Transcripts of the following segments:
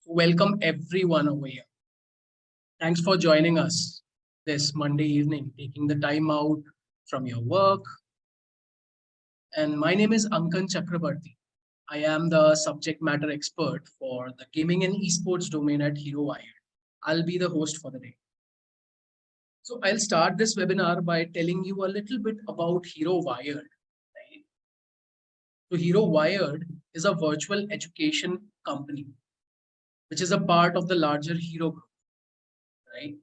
Welcome everyone over here. Thanks for joining us this Monday evening, taking the time out from your work. And my name is Ankan Chakrabarti. I am the subject matter expert for the gaming and esports domain at Hero Wired. I'll be the host for the day. So I'll start this webinar by telling you a little bit about Hero Wired. Right? So Hero Wired is a virtual education company, which is a part of the larger Hero group, right?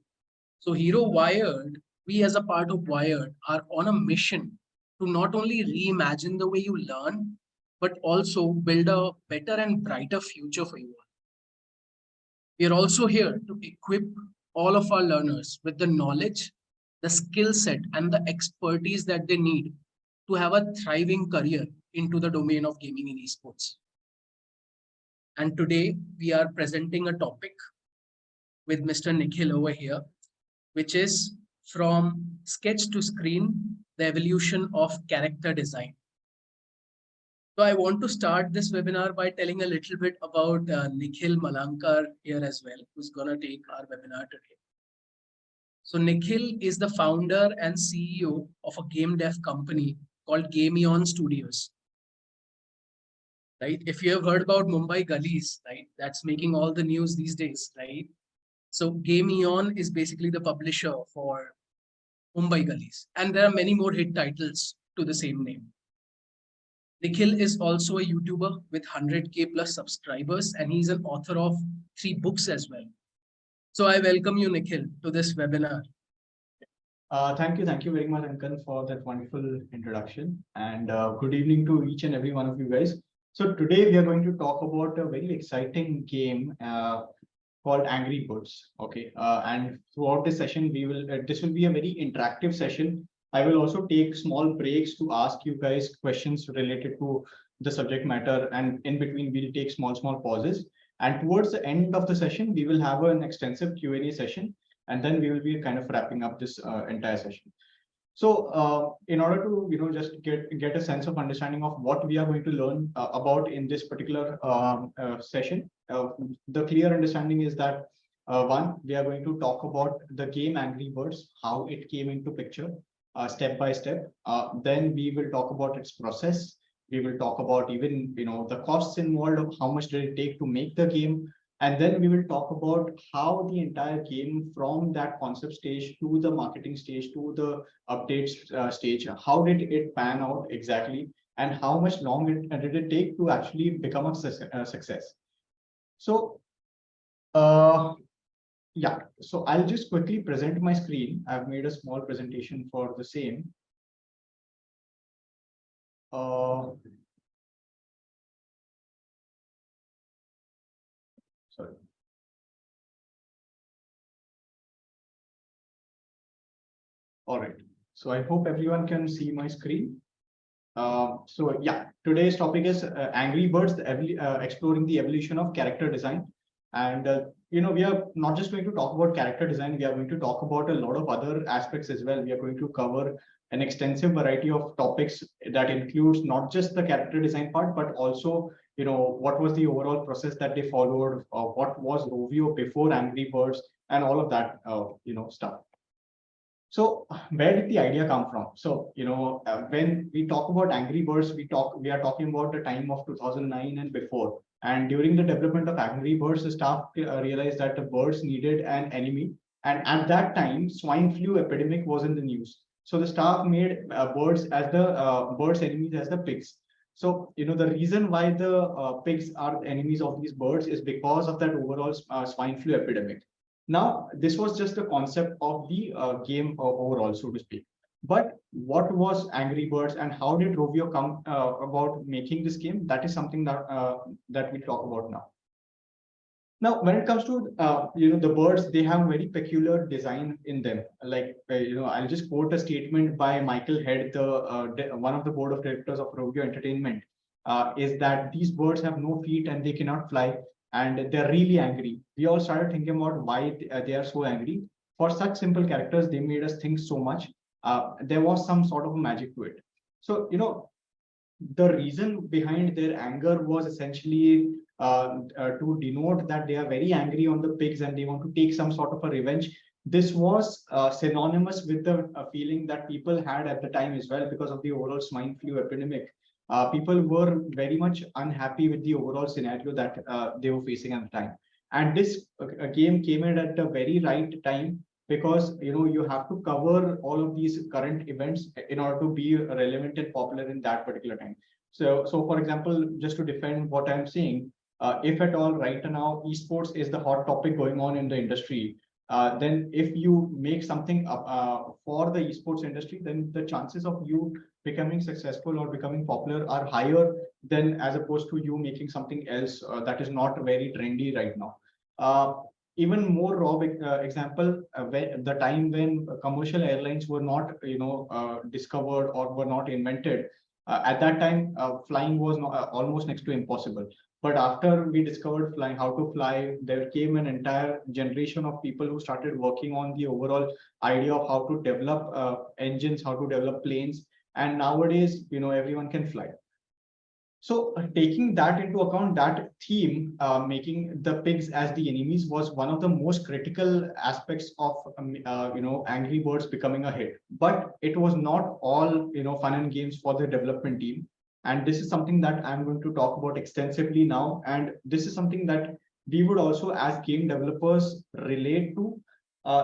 So Hero Wired, we as a part of Wired are on a mission to not only reimagine the way you learn, but also build a better and brighter future for you all. We are also here to equip all of our learners with the knowledge, the skill set, and the expertise that they need to have a thriving career into the domain of gaming and esports. And today we are presenting a topic with Mr. Nikhil over here, which is from sketch to screen, the evolution of character design. So I want to start this webinar by telling a little bit about Nikhil Malankar here as well, who's going to take our webinar today. So Nikhil is the founder and CEO of a game dev company called Gameon Studios. Right? If you have heard about Mumbai Gullies, right, that's making all the news these days, right? So Gameon is basically the publisher for Mumbai Gullies. And there are many more hit titles to the same name. Nikhil is also a YouTuber with 100K plus subscribers, and he's an author of 3 books as well. So I welcome you, Nikhil, to this webinar. Thank you very much, Ankan, for that wonderful introduction. And good evening to each and every one of you guys. So today we are going to talk about a very exciting game called Angry Birds. Okay, and throughout this session, this will be a very interactive session. I will also take small breaks to ask you guys questions related to the subject matter, and in between we'll take small pauses. And towards the end of the session, we will have an extensive Q&A session, and then we will be kind of wrapping up this entire session. So in order to just get a sense of understanding of what we are going to learn about in this particular session, the clear understanding is that one, we are going to talk about the game Angry Birds, how it came into picture step by step. Then we will talk about its process. We will talk about even the costs involved of how much did it take to make the game. And then we will talk about how the entire game, from that concept stage to the marketing stage to the updates stage, how did it pan out exactly, and how much long did it take to actually become a success. So yeah, so I'll just quickly present my screen. I've made a small presentation for the same. Sorry. All right. So I hope everyone can see my screen. So yeah, today's topic is Angry Birds, exploring the evolution of character design. And we are not just going to talk about character design. We are going to talk about a lot of other aspects as well. We are going to cover an extensive variety of topics that includes not just the character design part, but also what was the overall process that they followed, what was Rovio before Angry Birds, and all of that stuff. So where did the idea come from? So when we talk about Angry Birds, we are talking about the time of 2009 and before. And during the development of Angry Birds, the staff realized that the birds needed an enemy. And at that time, swine flu epidemic was in the news. So the staff made birds as the birds' enemies as the pigs. So the reason why the pigs are enemies of these birds is because of that overall swine flu epidemic. Now, this was just a concept of the game overall, so to speak. But what was Angry Birds, and how did Rovio come about making this game? That is something that that we'll talk about now. Now, when it comes to the birds, they have very peculiar design in them. Like I'll just quote a statement by Michael Head, the one of the board of directors of Rovio Entertainment, is that these birds have no feet and they cannot fly, and they're really angry. We all started thinking about why they are so angry. For such simple characters, they made us think so much. There was some sort of magic to it. So the reason behind their anger was essentially to denote that they are very angry on the pigs and they want to take some sort of a revenge. This was synonymous with the feeling that people had at the time as well because of the overall swine flu epidemic. People were very much unhappy with the overall scenario that they were facing at the time. And this game came in at the very right time because you have to cover all of these current events in order to be relevant and popular in that particular time. So for example, just to defend what I'm saying, if at all right now esports is the hot topic going on in the industry, then if you make something for the esports industry, then the chances of you becoming successful or becoming popular are higher than as opposed to you making something else that is not very trendy right now. Uh, Even more raw example, when the time when commercial airlines were not discovered or were not invented, at that time flying was not, almost next to impossible. But after we discovered flying, how to fly, there came an entire generation of people who started working on the overall idea of how to develop engines, how to develop planes, and nowadays everyone can fly. So taking that into account, that theme, making the pigs as the enemies, was one of the most critical aspects of Angry Birds becoming a hit. But it was not all fun and games for the development team, and this is something that I'm going to talk about extensively now. And this is something that we would also, as game developers, relate to.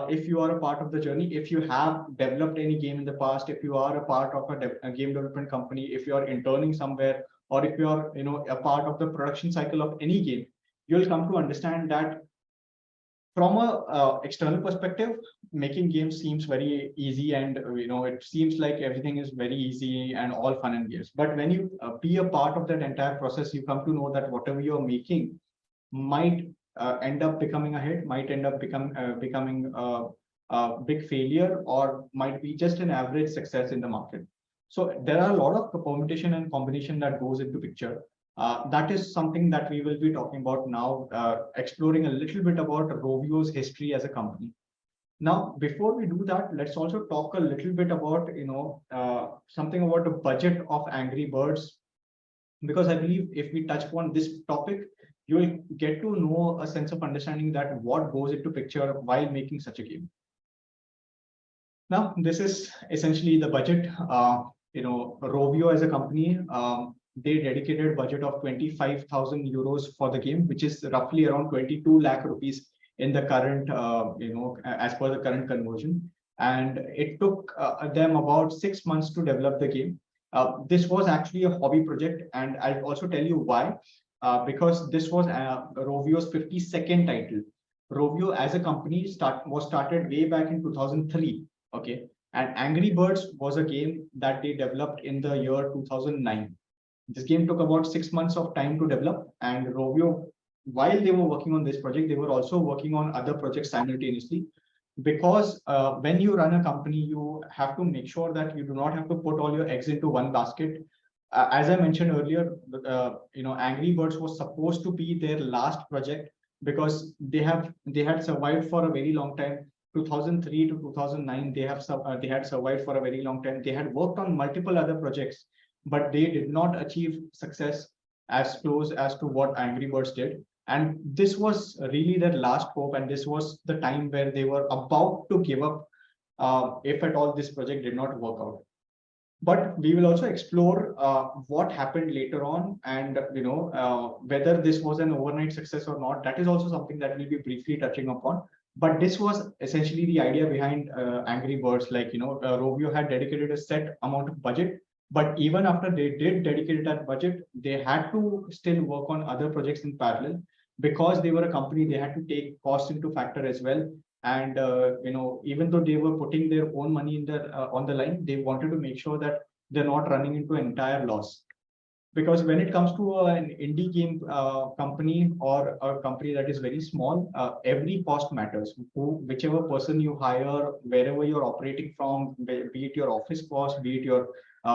If you are a part of the journey, if you have developed any game in the past, if you are a part of a game development company, if you are interning somewhere, or if you're a part of the production cycle of any game, you'll come to understand that from a external perspective, making games seems very easy, and it seems like everything is very easy and all fun and games. But when you be a part of that entire process, you come to know that whatever you're making might end up becoming a hit, might end up becoming a big failure, or might be just an average success in the market. So there are a lot of permutation and combination that goes into picture. That is something that we will be talking about now, exploring a little bit about Rovio's history as a company. Now, before we do that, let's also talk a little bit about something about the budget of Angry Birds, because I believe if we touch upon this topic, you will get to know a sense of understanding that what goes into picture while making such a game. Now, this is essentially the budget. Rovio as a company, they dedicated budget of 25,000 euros for the game, which is roughly around 22 lakh rupees in the current, as per the current conversion. And it took them about 6 months to develop the game. This was actually a hobby project, and I'll also tell you why. Because this was Rovio's 52nd title. Rovio as a company was started way back in 2003. Okay, and Angry Birds was a game that they developed in the year 2009. This game took about 6 months of time to develop, and Rovio, while they were working on this project, they were also working on other projects simultaneously. Because when you run a company, you have to make sure that you do not have to put all your eggs into one basket. As I mentioned earlier, Angry Birds was supposed to be their last project because they had survived for a very long time. 2003 to 2009, they had survived for a very long time. They had worked on multiple other projects, but they did not achieve success as close as to what Angry Birds did. And this was really their last hope, and this was the time where they were about to give up if at all this project did not work out. But we will also explore what happened later on, and whether this was an overnight success or not. That is also something that we'll be briefly touching upon. But this was essentially the idea behind Angry Birds. Like Rovio had dedicated a set amount of budget, but even after they did dedicate that budget, they had to still work on other projects in parallel. Because they were a company, they had to take cost into factor as well. And even though they were putting their own money in the on the line, they wanted to make sure that they're not running into an entire loss. Because when it comes to an indie game company, or a company that is very small, every cost matters. Whichever person you hire, wherever you're operating from, be it your office cost, be it your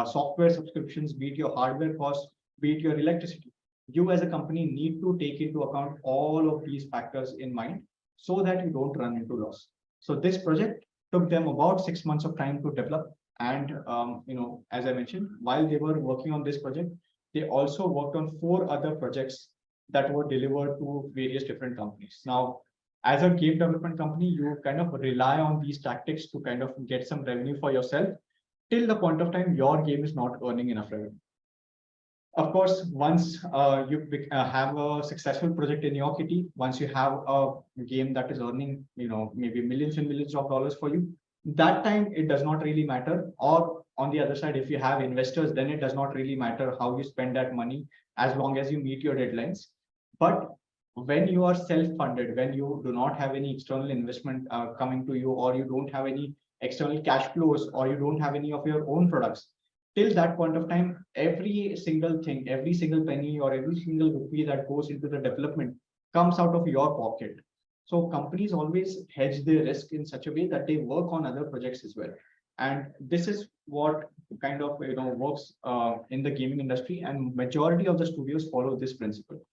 software subscriptions, be it your hardware cost, be it your electricity, you as a company need to take into account all of these factors in mind so that you don't run into loss. So this project took them about 6 months of time to develop. And as I mentioned, while they were working on this project, they also worked on 4 other projects that were delivered to various different companies. Now, as a game development company, you kind of rely on these tactics to kind of get some revenue for yourself till the point of time your game is not earning enough revenue. Of course, once you have a successful project in your kitty, once you have a game that is earning, maybe millions and millions of dollars for you, that time it does not really matter. Or on the other side, if you have investors, then it does not really matter how you spend that money as long as you meet your deadlines. But when you are self-funded, when you do not have any external investment coming to you, or you don't have any external cash flows, or you don't have any of your own products, till that point of time, every single thing, every single penny or every single rupee that goes into the development comes out of your pocket. So companies always hedge their risk in such a way that they work on other projects as well. And this is what kind of works in the gaming industry, and majority of the studios follow this principle.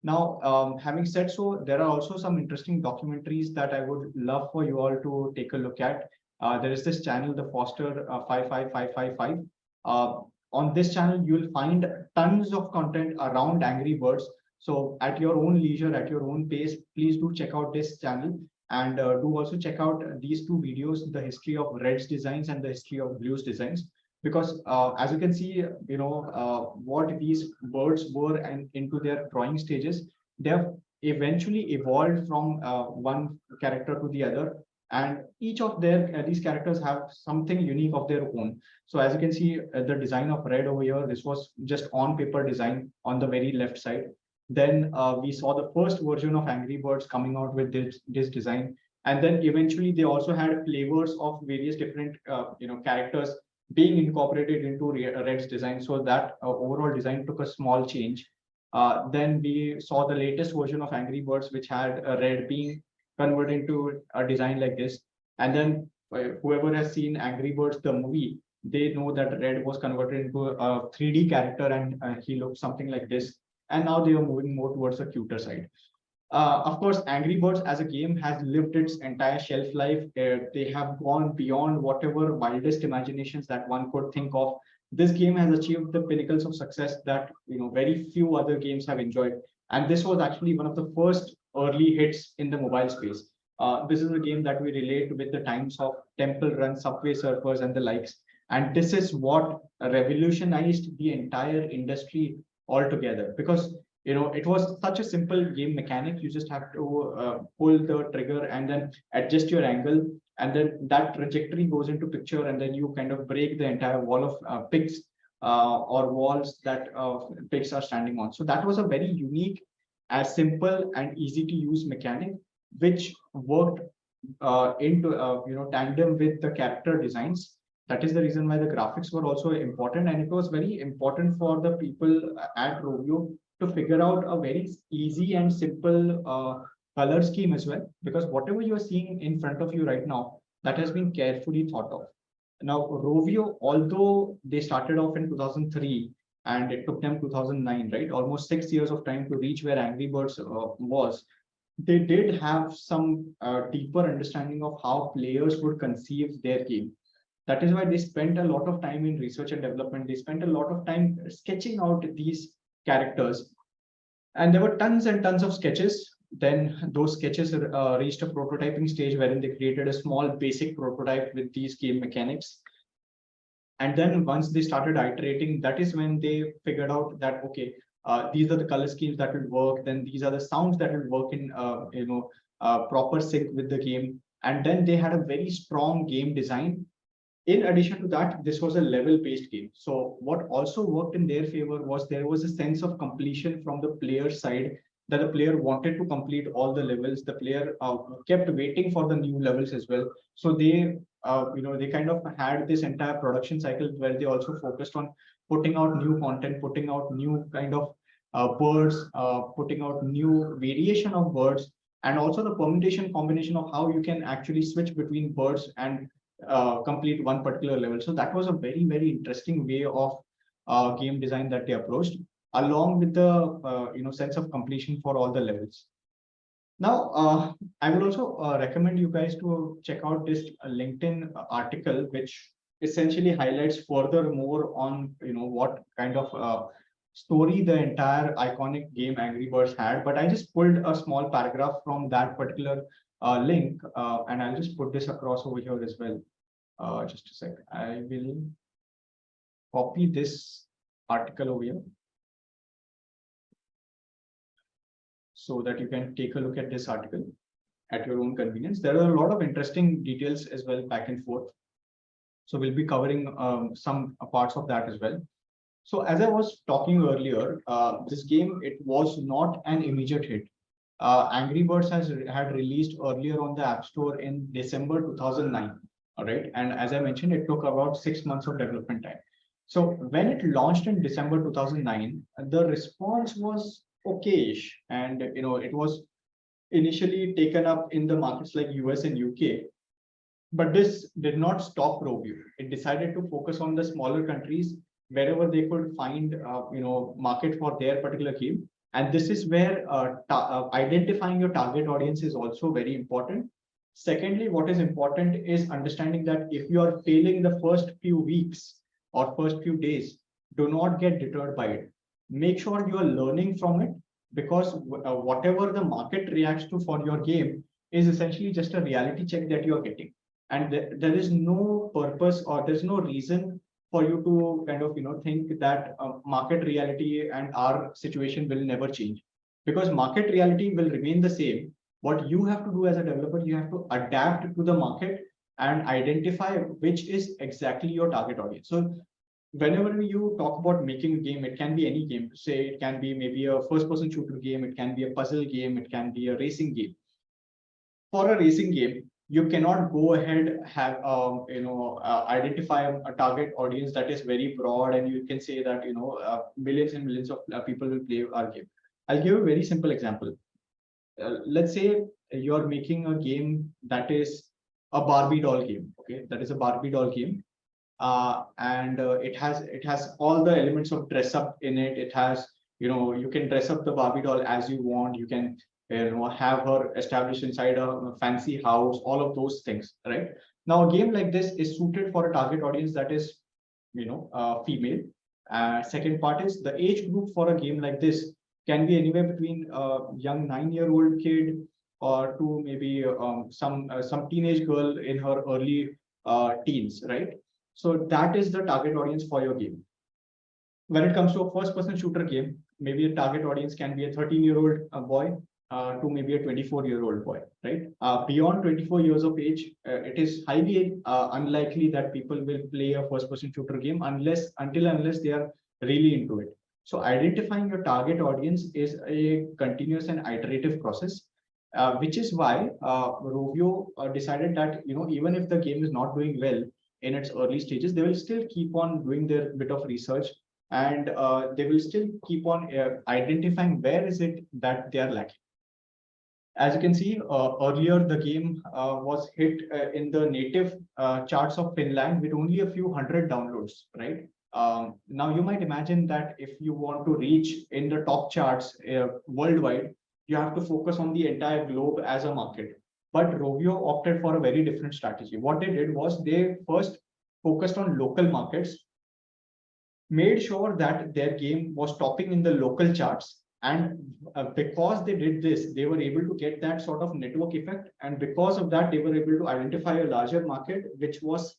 Now, having said so, there are also some interesting documentaries that I would love for you all to take a look at. There is this channel, the Foster 55555. On this channel, you will find tons of content around Angry Birds. So at your own leisure, at your own pace, please do check out this channel, and do also check out these 2 videos, the history of Red's designs and the history of Blue's designs. Because as you can see, what these birds were and into their drawing stages, they have eventually evolved from one character to the other, and each of these characters have something unique of their own. So as you can see, the design of Red over here, this was just on paper design on the very left side. Then we saw the first version of Angry Birds coming out with this design, and then eventually they also had flavors of various different characters being incorporated into Red's design, so that overall design took a small change. Then we saw the latest version of Angry Birds, which had Red being converted into a design like this. And then whoever has seen Angry Birds, the movie, they know that Red was converted into a 3D character, and he looked something like this. And now they are moving more towards the cuter side. Of course, Angry Birds as a game has lived its entire shelf life. They have gone beyond whatever wildest imaginations that one could think of. This game has achieved the pinnacles of success that very few other games have enjoyed. And this was actually one of the first early hits in the mobile space. This is a game that we relate with the times of Temple Run, Subway Surfers, and the likes. And this is what revolutionized the entire industry altogether, because it was such a simple game mechanic. You just have to pull the trigger and then adjust your angle, and then that trajectory goes into picture, and then you kind of break the entire wall of pigs or walls that pigs are standing on. So that was a very unique, as simple and easy to use mechanic, which worked into tandem with the character designs. That is the reason why the graphics were also important, and it was very important for the people at Rovio to figure out a very easy and simple color scheme as well, because whatever you are seeing in front of you right now, that has been carefully thought of. Now, Rovio, although they started off in 2003 and it took them 2009, right, almost 6 years of time to reach where Angry Birds was, they did have some deeper understanding of how players would conceive their game. That is why they spent a lot of time in research and development. They spent a lot of time sketching out these characters, and there were tons and tons of sketches. Then those sketches reached a prototyping stage wherein they created a small basic prototype with these game mechanics. And then once they started iterating, that is when they figured out that, okay, these are the color schemes that will work. Then these are the sounds that will work in, proper sync with the game. And then they had a very strong game design. In addition to that, this was a level-based game. So what also worked in their favor was there was a sense of completion from the player side, that the player wanted to complete all the levels. The player kept waiting for the new levels as well. So they kind of had this entire production cycle where they also focused on putting out new content, putting out new kind of birds, putting out new variation of birds, and also the permutation combination of how you can actually switch between birds and complete one particular level. So that was a very, very interesting way of game design that they approached, along with the sense of completion for all the levels. Now, I will also recommend you guys to check out this LinkedIn article, which essentially highlights further more on what kind of story the entire iconic game Angry Birds had. But I just pulled a small paragraph from that particular link, and I'll just put this across over here as well. Just a sec. I will copy this article over here so that you can take a look at this article at your own convenience. There are a lot of interesting details as well back and forth. So we'll be covering some parts of that as well. So as I was talking earlier, this game, it was not an immediate hit. Angry Birds had released earlier on the App Store in December 2009. All right. And as I mentioned, it took about 6 months of development time. So when it launched in December 2009, the response was okayish. And, it was initially taken up in the markets like US and UK. But this did not stop Rovio. It decided to focus on the smaller countries wherever they could find, market for their particular game. And this is where identifying your target audience is also very important. Secondly, what is important is understanding that if you are failing the first few weeks or first few days, do not get deterred by it. Make sure you are learning from it, because whatever the market reacts to for your game is essentially just a reality check that you are getting. And there is no purpose, or there's no reason for you to kind of think that market reality and our situation will never change, because market reality will remain the same. What you have to do as a developer, you have to adapt to the market and identify which is exactly your target audience. So whenever you talk about making a game, it can be any game. Say it can be maybe a first person shooter game, it can be a puzzle game, it can be a racing game. For a racing game, you cannot go ahead have identify a target audience that is very broad, and you can say that millions and millions of people will play our game. I'll give a very simple example. Let's say you're making a game that is a Barbie doll game. Okay, that is a Barbie doll game, and it has all the elements of dress up in it. It has, you can dress up the Barbie doll as you want. You can have her established inside a fancy house, all of those things, right? Now a game like this is suited for a target audience that is female. Second part is the age group for a game like this can be anywhere between a young 9-year-old kid or to maybe some teenage girl in her early teens, right? So that is the target audience for your game. When it comes to a first person shooter game, maybe a target audience can be a 13-year-old boy to maybe a 24-year-old boy, right? Beyond 24 years of age, it is highly unlikely that people will play a first-person shooter game unless they are really into it. So identifying your target audience is a continuous and iterative process, which is why Rovio decided that even if the game is not doing well in its early stages, they will still keep on doing their bit of research, and they will still keep on identifying where is it that they are lacking. As you can see, earlier the game was hit in the native charts of Finland with only a few hundred downloads, right? Now you might imagine that if you want to reach in the top charts worldwide, you have to focus on the entire globe as a market. But Rovio opted for a very different strategy. What they did was they first focused on local markets, made sure that their game was topping in the local charts, and because they did this, they were able to get that sort of network effect, and because of that they were able to identify a larger market which was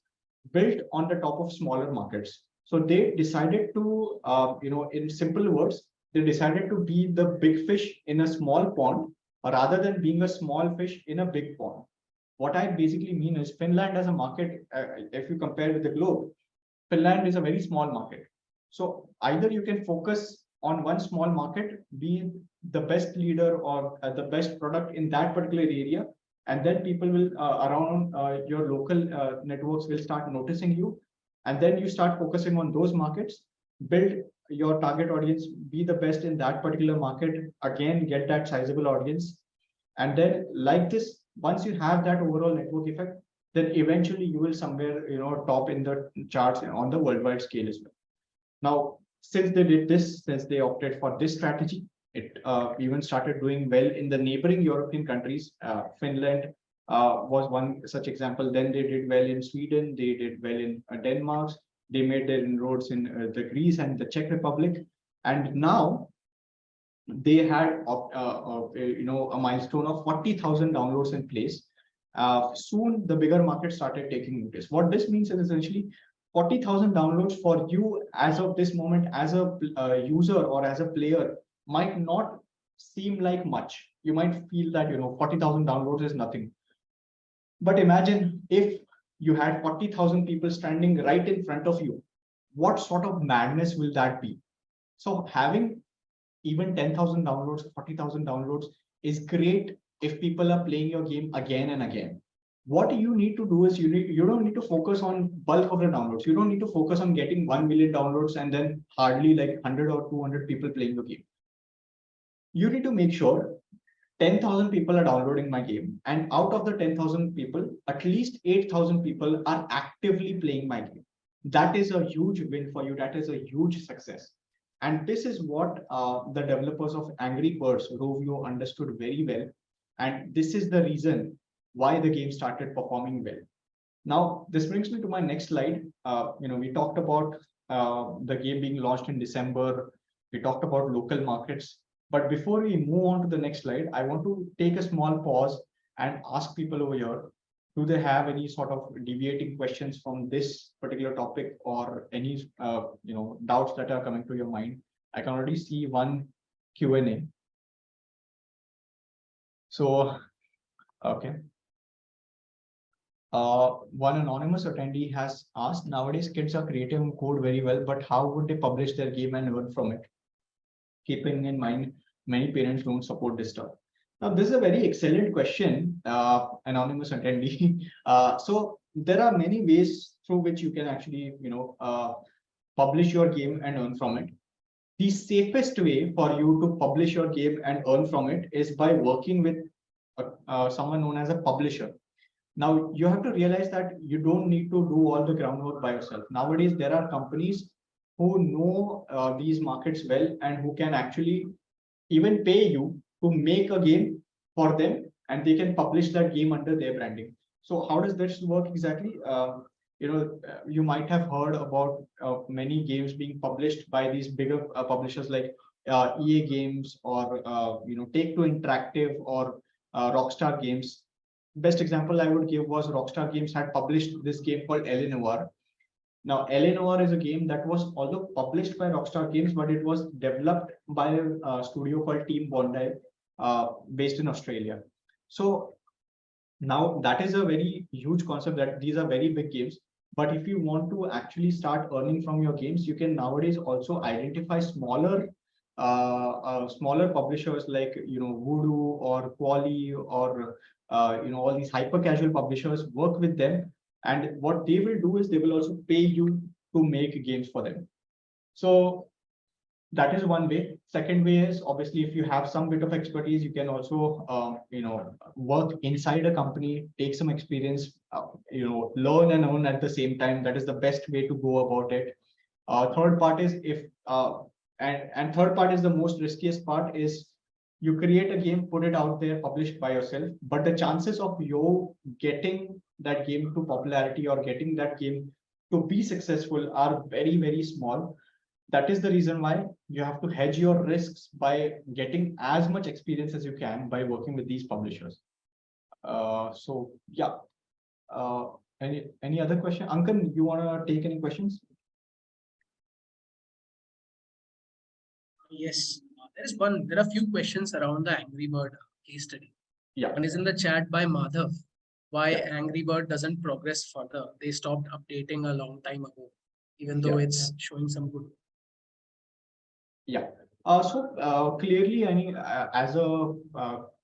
built on the top of smaller markets. So they decided to in simple words, they decided to be the big fish in a small pond rather than being a small fish in a big pond. What I basically mean is Finland as a market, if you compare with the globe, Finland is a very small market. So either you can focus on one small market, be the best leader or the best product in that particular area, and then people will around your local networks will start noticing you, and then you start focusing on those markets, build your target audience, be the best in that particular market, again get that sizable audience, and then like this, once you have that overall network effect, then eventually you will somewhere top in the charts on the worldwide scale as well. Now, since they did this, since they opted for this strategy, it even started doing well in the neighboring European countries, Finland, was one such example. Then they did well in Sweden, they did well in Denmark, they made their inroads in the Greece and the Czech Republic, and now they had a milestone of 40,000 downloads in place. Soon the bigger market started taking notice. What this means is essentially 40,000 downloads for you as of this moment as a user or as a player might not seem like much. You might feel that 40,000 downloads is nothing. But imagine if you had 40,000 people standing right in front of you. What sort of madness will that be? So having even 10,000 downloads, 40,000 downloads is great if people are playing your game again and again. What you need to do is you don't need to focus on bulk of the downloads. You don't need to focus on getting 1 million downloads and then hardly like 100 or 200 people playing the game. You need to make sure 10,000 people are downloading my game, and out of the 10,000 people, at least 8,000 people are actively playing my game. That is a huge win for you. That is a huge success. And this is what the developers of Angry Birds, Rovio, understood very well. And this is the reason why the game started performing well. Now, this brings me to my next slide. We talked about the game being launched in December. We talked about local markets. But before we move on to the next slide, I want to take a small pause and ask people over here, do they have any sort of deviating questions from this particular topic or any doubts that are coming to your mind? I can already see one Q&A. So, okay. One anonymous attendee has asked, nowadays kids are creating code very well, but how would they publish their game and earn from it? Keeping in mind, many parents don't support this stuff. Now, this is a very excellent question, anonymous attendee. So there are many ways through which you can actually, publish your game and earn from it. The safest way for you to publish your game and earn from it is by working with someone known as a publisher. Now, you have to realize that you don't need to do all the groundwork by yourself. Nowadays, there are companies who know these markets well and who can actually even pay you to make a game for them, and they can publish that game under their branding. So how does this work exactly? You might have heard about many games being published by these bigger publishers like EA Games or Take-Two Interactive or Rockstar Games. Best example I would give was Rockstar Games had published this game called Eleanor. Now, Eleanor is a game that was although published by Rockstar Games, but it was developed by a studio called Team Bondi, based in Australia. So now that is a very huge concept that these are very big games. But if you want to actually start earning from your games, you can nowadays also identify smaller publishers like Voodoo or Quali or all these hyper casual publishers. Work with them, and what they will do is they will also pay you to make games for them. So that is one way. Second way is obviously if you have some bit of expertise, you can also work inside a company, take some experience, learn and earn at the same time. That is the best way to go about it. Third part is and third part is the most riskiest part is you create a game, put it out there, published by yourself, but the chances of you getting that game to popularity or getting that game to be successful are very, very small. That is the reason why you have to hedge your risks by getting as much experience as you can by working with these publishers. So yeah. Any other question? Ankan, you want to take any questions? Yes, there are a few questions around the Angry Bird case study. Yeah. One is in the chat by Madhav. Why Angry Bird doesn't progress further? They stopped updating a long time ago, even though it's showing some good. Yeah. So clearly, I mean, as a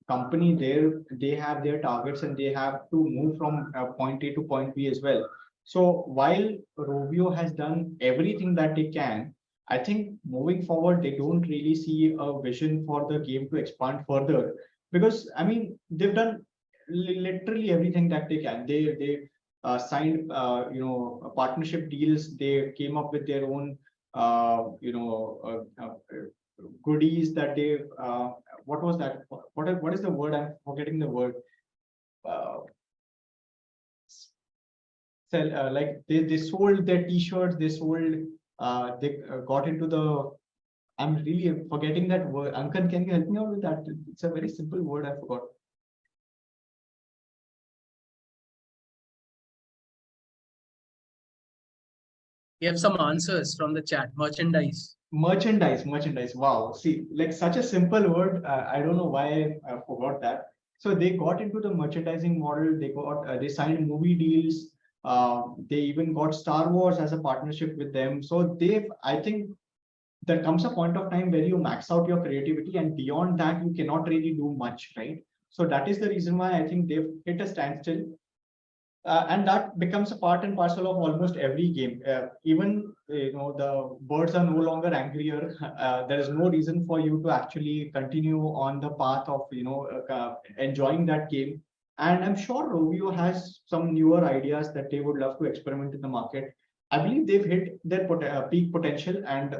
company, they have their targets and they have to move from point A to point B as well. So while Rovio has done everything that they can, I think moving forward, they don't really see a vision for the game to expand further because I mean they've done literally everything that they can. They signed partnership deals. They came up with their own goodies that they what was that? What is the word? I'm forgetting the word. sell like they sold their t-shirts, they sold they got into the, I'm really forgetting that word. Ankan, can you help me out with that? It's a very simple word, I forgot. We have some answers from the chat. Merchandise. Merchandise. Wow. See, like such a simple word. I don't know why I forgot that. So they got into the merchandising model. They signed movie deals. They even got Star Wars as a partnership with them. So I think there comes a point of time where you max out your creativity, and beyond that, you cannot really do much, right? So that is the reason why I think they've hit a standstill, and that becomes a part and parcel of almost every game. Even the birds are no longer angrier. There is no reason for you to actually continue on the path of enjoying that game. And I'm sure Rovio has some newer ideas that they would love to experiment in the market. I believe they've hit their peak potential, and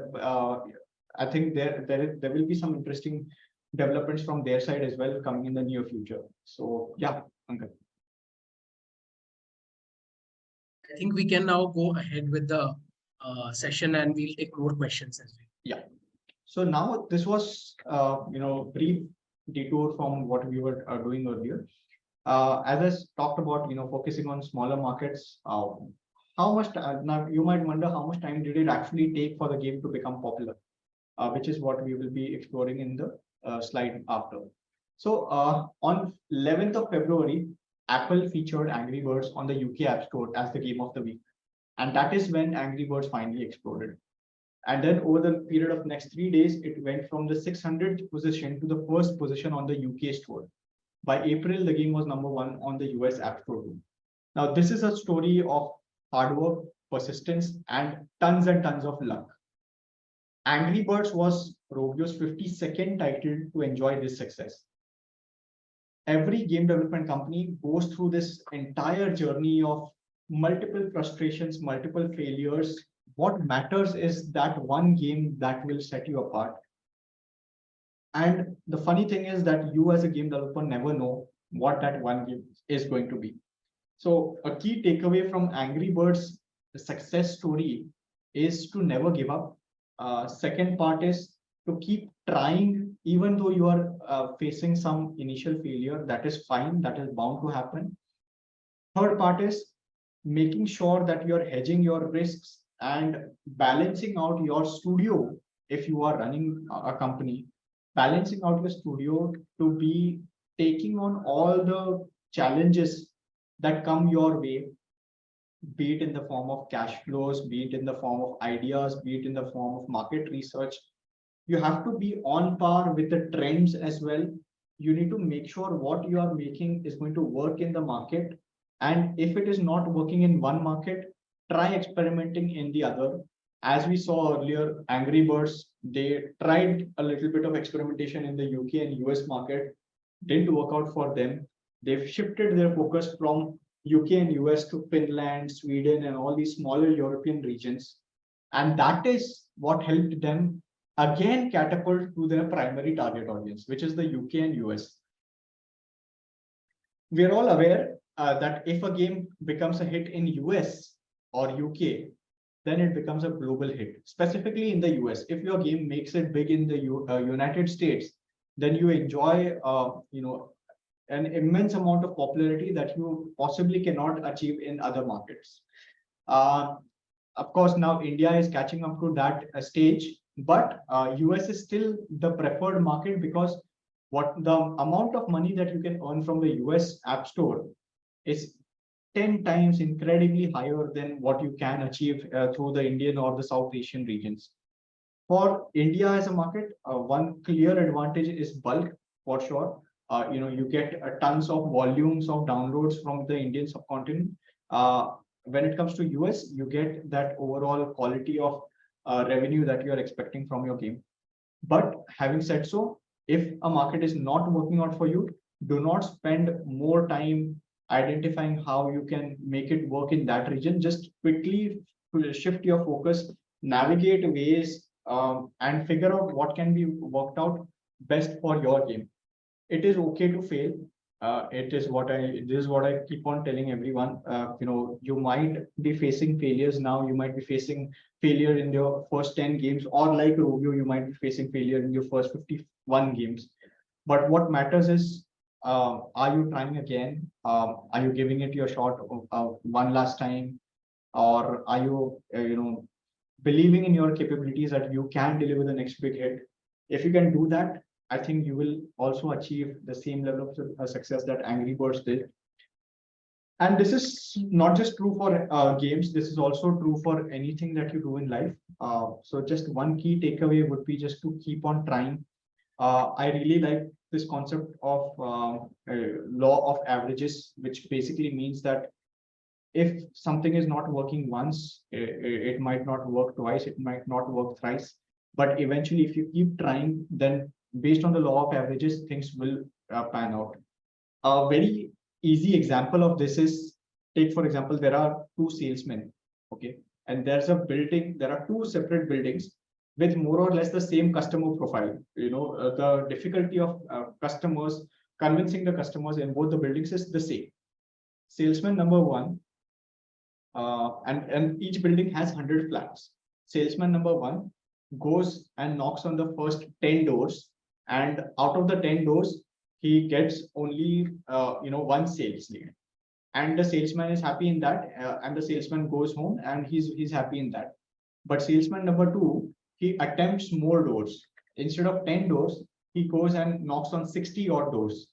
I think there will be some interesting developments from their side as well coming in the near future. So yeah, Pankaj. I think we can now go ahead with the session and we'll take more questions as well. Yeah. So now this was brief detour from what we were doing earlier. As I talked about, focusing on smaller markets. How much now you might wonder how much time did it actually take for the game to become popular, which is what we will be exploring in the slide after. So on 11th of February, Apple featured Angry Birds on the UK App Store as the game of the week. And that is when Angry Birds finally exploded. And then over the period of next 3 days, it went from the 600th position to the first position on the UK store. By April, the game was #1 on the US App Store too. Now, this is a story of hard work, persistence, and tons of luck. Angry Birds was Rovio's 52nd title to enjoy this success. Every game development company goes through this entire journey of multiple frustrations, multiple failures. What matters is that one game that will set you apart. And the funny thing is that you as a game developer never know what that one game is going to be. So a key takeaway from Angry Birds, the success story, is to never give up. Second part is to keep trying, even though you are facing some initial failure. That is fine. That is bound to happen. Third part is making sure that you're hedging your risks and balancing out your studio. If you are running a company, balancing out your studio to be taking on all the challenges that come your way, be it in the form of cash flows, be it in the form of ideas, be it in the form of market research. You have to be on par with the trends as well. You need to make sure what you are making is going to work in the market. And if it is not working in one market, try experimenting in the other. As we saw earlier, Angry Birds, they tried a little bit of experimentation in the UK and US market, didn't work out for them. They've shifted their focus from UK and US to Finland, Sweden, and all these smaller European regions. And that is what helped them again catapult to their primary target audience, which is the UK and US. We're all aware that if a game becomes a hit in US or UK, then it becomes a global hit. Specifically in the US, if your game makes it big in the United States, then you enjoy an immense amount of popularity that you possibly cannot achieve in other markets. Of course, now India is catching up to that stage, but US is still the preferred market because what the amount of money that you can earn from the US App Store is 10 times incredibly higher than what you can achieve through the Indian or the South Asian regions. For India as a market, one clear advantage is bulk for sure. You get tons of volumes of downloads from the Indian subcontinent. When it comes to US, you get that overall quality of revenue that you're expecting from your game. But having said so, if a market is not working out for you, do not spend more time identifying how you can make it work in that region. Just quickly shift your focus, navigate ways, and figure out what can be worked out best for your game. It is okay to fail. This is what I keep on telling everyone. You might be facing failures now. You might be facing failure in your first 10 games, or like Rovio, you might be facing failure in your first 51 games. But what matters is, are you trying again? Are you giving it your shot one last time, or are you, believing in your capabilities that you can deliver the next big hit? If you can do that, I think you will also achieve the same level of success that Angry Birds did. And this is not just true for games, this is also true for anything that you do in life. So just one key takeaway would be just to keep on trying. I really like this concept of law of averages, which basically means that if something is not working once, it might not work twice, it might not work thrice. But eventually, if you keep trying, then based on the law of averages, things will pan out. A very easy example of this is, take for example, there are two salesmen, okay, and there are two separate buildings with more or less the same customer profile. The difficulty of customers convincing the customers in both the buildings is the same. Salesman number one, and each building has 100 flats. Salesman number one goes and knocks on the first 10 doors, and out of the 10 doors, he gets only one sales lead, and the salesman is happy in that, and the salesman goes home and he's happy in that. But salesman number two, he attempts more doors. Instead of 10 doors, he goes and knocks on 60 odd doors.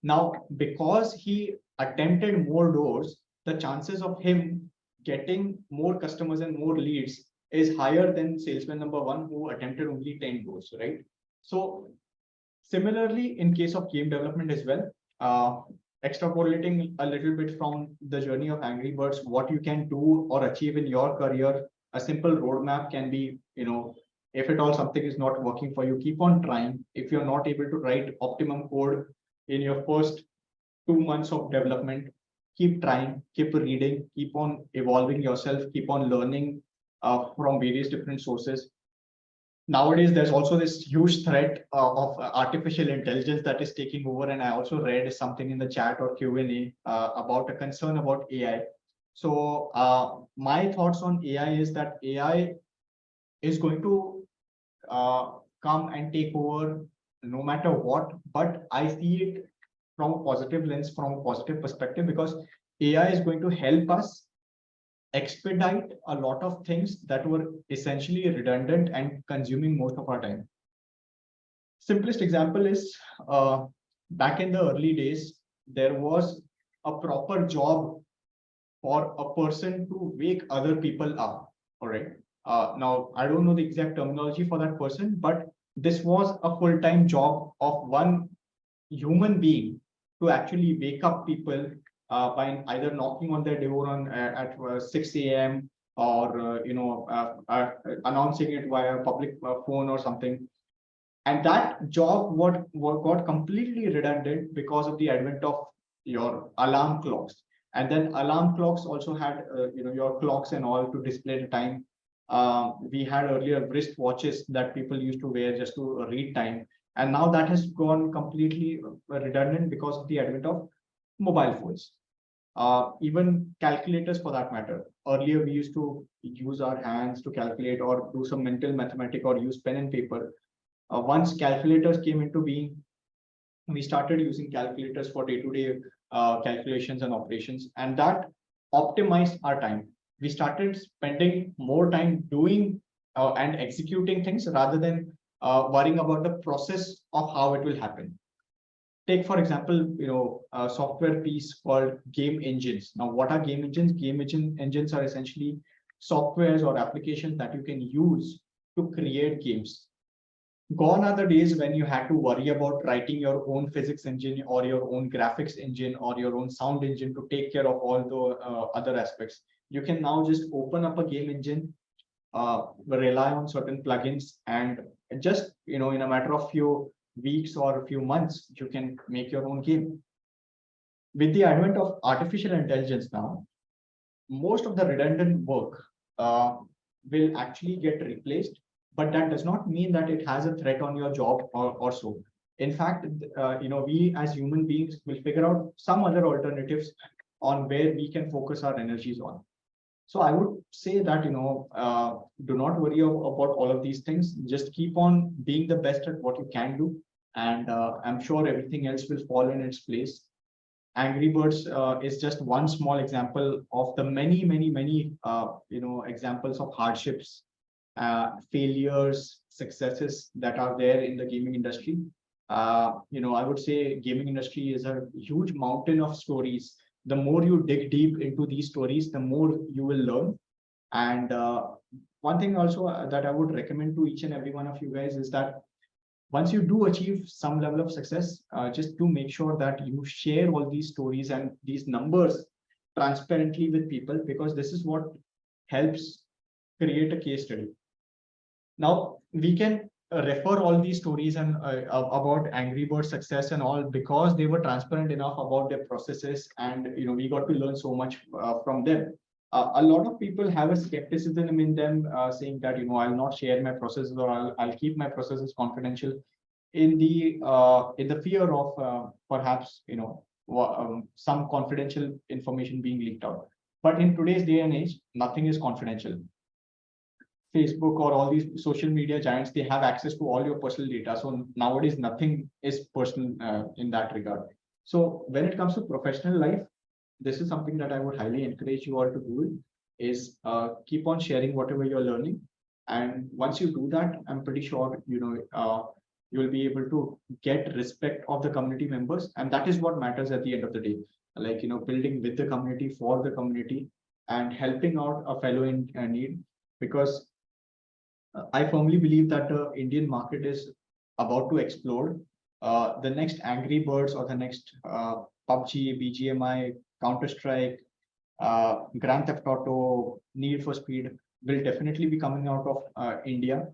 Now, because he attempted more doors, the chances of him getting more customers and more leads is higher than salesman number one who attempted only 10 doors, right? So similarly, in case of game development as well, extrapolating a little bit from the journey of Angry Birds, what you can do or achieve in your career, a simple roadmap can be, if at all something is not working for you, keep on trying. If you're not able to write optimum code in your first 2 months of development, keep trying, keep reading, keep on evolving yourself, keep on learning from various different sources. Nowadays, there's also this huge threat of artificial intelligence that is taking over. And I also read something in the chat or Q&A about a concern about AI. So my thoughts on AI is that AI is going to come and take over no matter what, but I see it from a positive lens, from a positive perspective, because AI is going to help us expedite a lot of things that were essentially redundant and consuming most of our time. Simplest example is back in the early days, there was a proper job for a person to wake other people up. All right. Now, I don't know the exact terminology for that person, but this was a full-time job of one human being to actually wake up people by either knocking on their door at 6 a.m. or announcing it via public phone or something. And that job got completely redundant because of the advent of your alarm clocks. And then alarm clocks also had your clocks and all to display the time. We had earlier wrist watches that people used to wear just to read time. And now that has gone completely redundant because of the advent of mobile phones. Even calculators for that matter. Earlier, we used to use our hands to calculate or do some mental mathematics or use pen and paper. Once calculators came into being, we started using calculators for day-to-day calculations and operations, and that optimized our time. We started spending more time doing and executing things rather than worrying about the process of how it will happen. Take for example, a software piece called game engines. Now, what are game engines? Engines are essentially softwares or applications that you can use to create games. Gone are the days when you had to worry about writing your own physics engine or your own graphics engine or your own sound engine to take care of all the other aspects. You can now just open up a game engine, rely on certain plugins, and just in a matter of few weeks or a few months, you can make your own game. With the advent of artificial intelligence now, most of the redundant work will actually get replaced, but that does not mean that it has a threat on your job or so. In fact, we as human beings will figure out some other alternatives on where we can focus our energies on. So I would say that, do not worry about all of these things. Just keep on being the best at what you can do. And I'm sure everything else will fall in its place. Angry Birds is just one small example of the many, many, many, examples of hardships, failures, successes that are there in the gaming industry. I would say gaming industry is a huge mountain of stories. The more you dig deep into these stories, the more you will learn. And one thing also that I would recommend to each and every one of you guys is that once you do achieve some level of success, just to make sure that you share all these stories and these numbers transparently with people, because this is what helps create a case study. Now we can refer all these stories and about Angry Bird success and all, because they were transparent enough about their processes, and we got to learn so much from them. A lot of people have a skepticism in them, saying that I'll not share my processes, or I'll keep my processes confidential, in the fear of perhaps some confidential information being leaked out. But in today's day and age, nothing is confidential. Facebook or all these social media giants, they have access to all your personal data. So nowadays, nothing is personal in that regard. So when it comes to professional life, this is something that I would highly encourage you all to do, is keep on sharing whatever you're learning. And once you do that, I'm pretty sure, you will be able to get respect of the community members. And that is what matters at the end of the day. Like, building with the community, for the community, and helping out a fellow in need. Because I firmly believe that the Indian market is about to explode. The next Angry Birds, or the next PUBG, BGMI, Counter Strike, Grand Theft Auto, Need for Speed will definitely be coming out of India.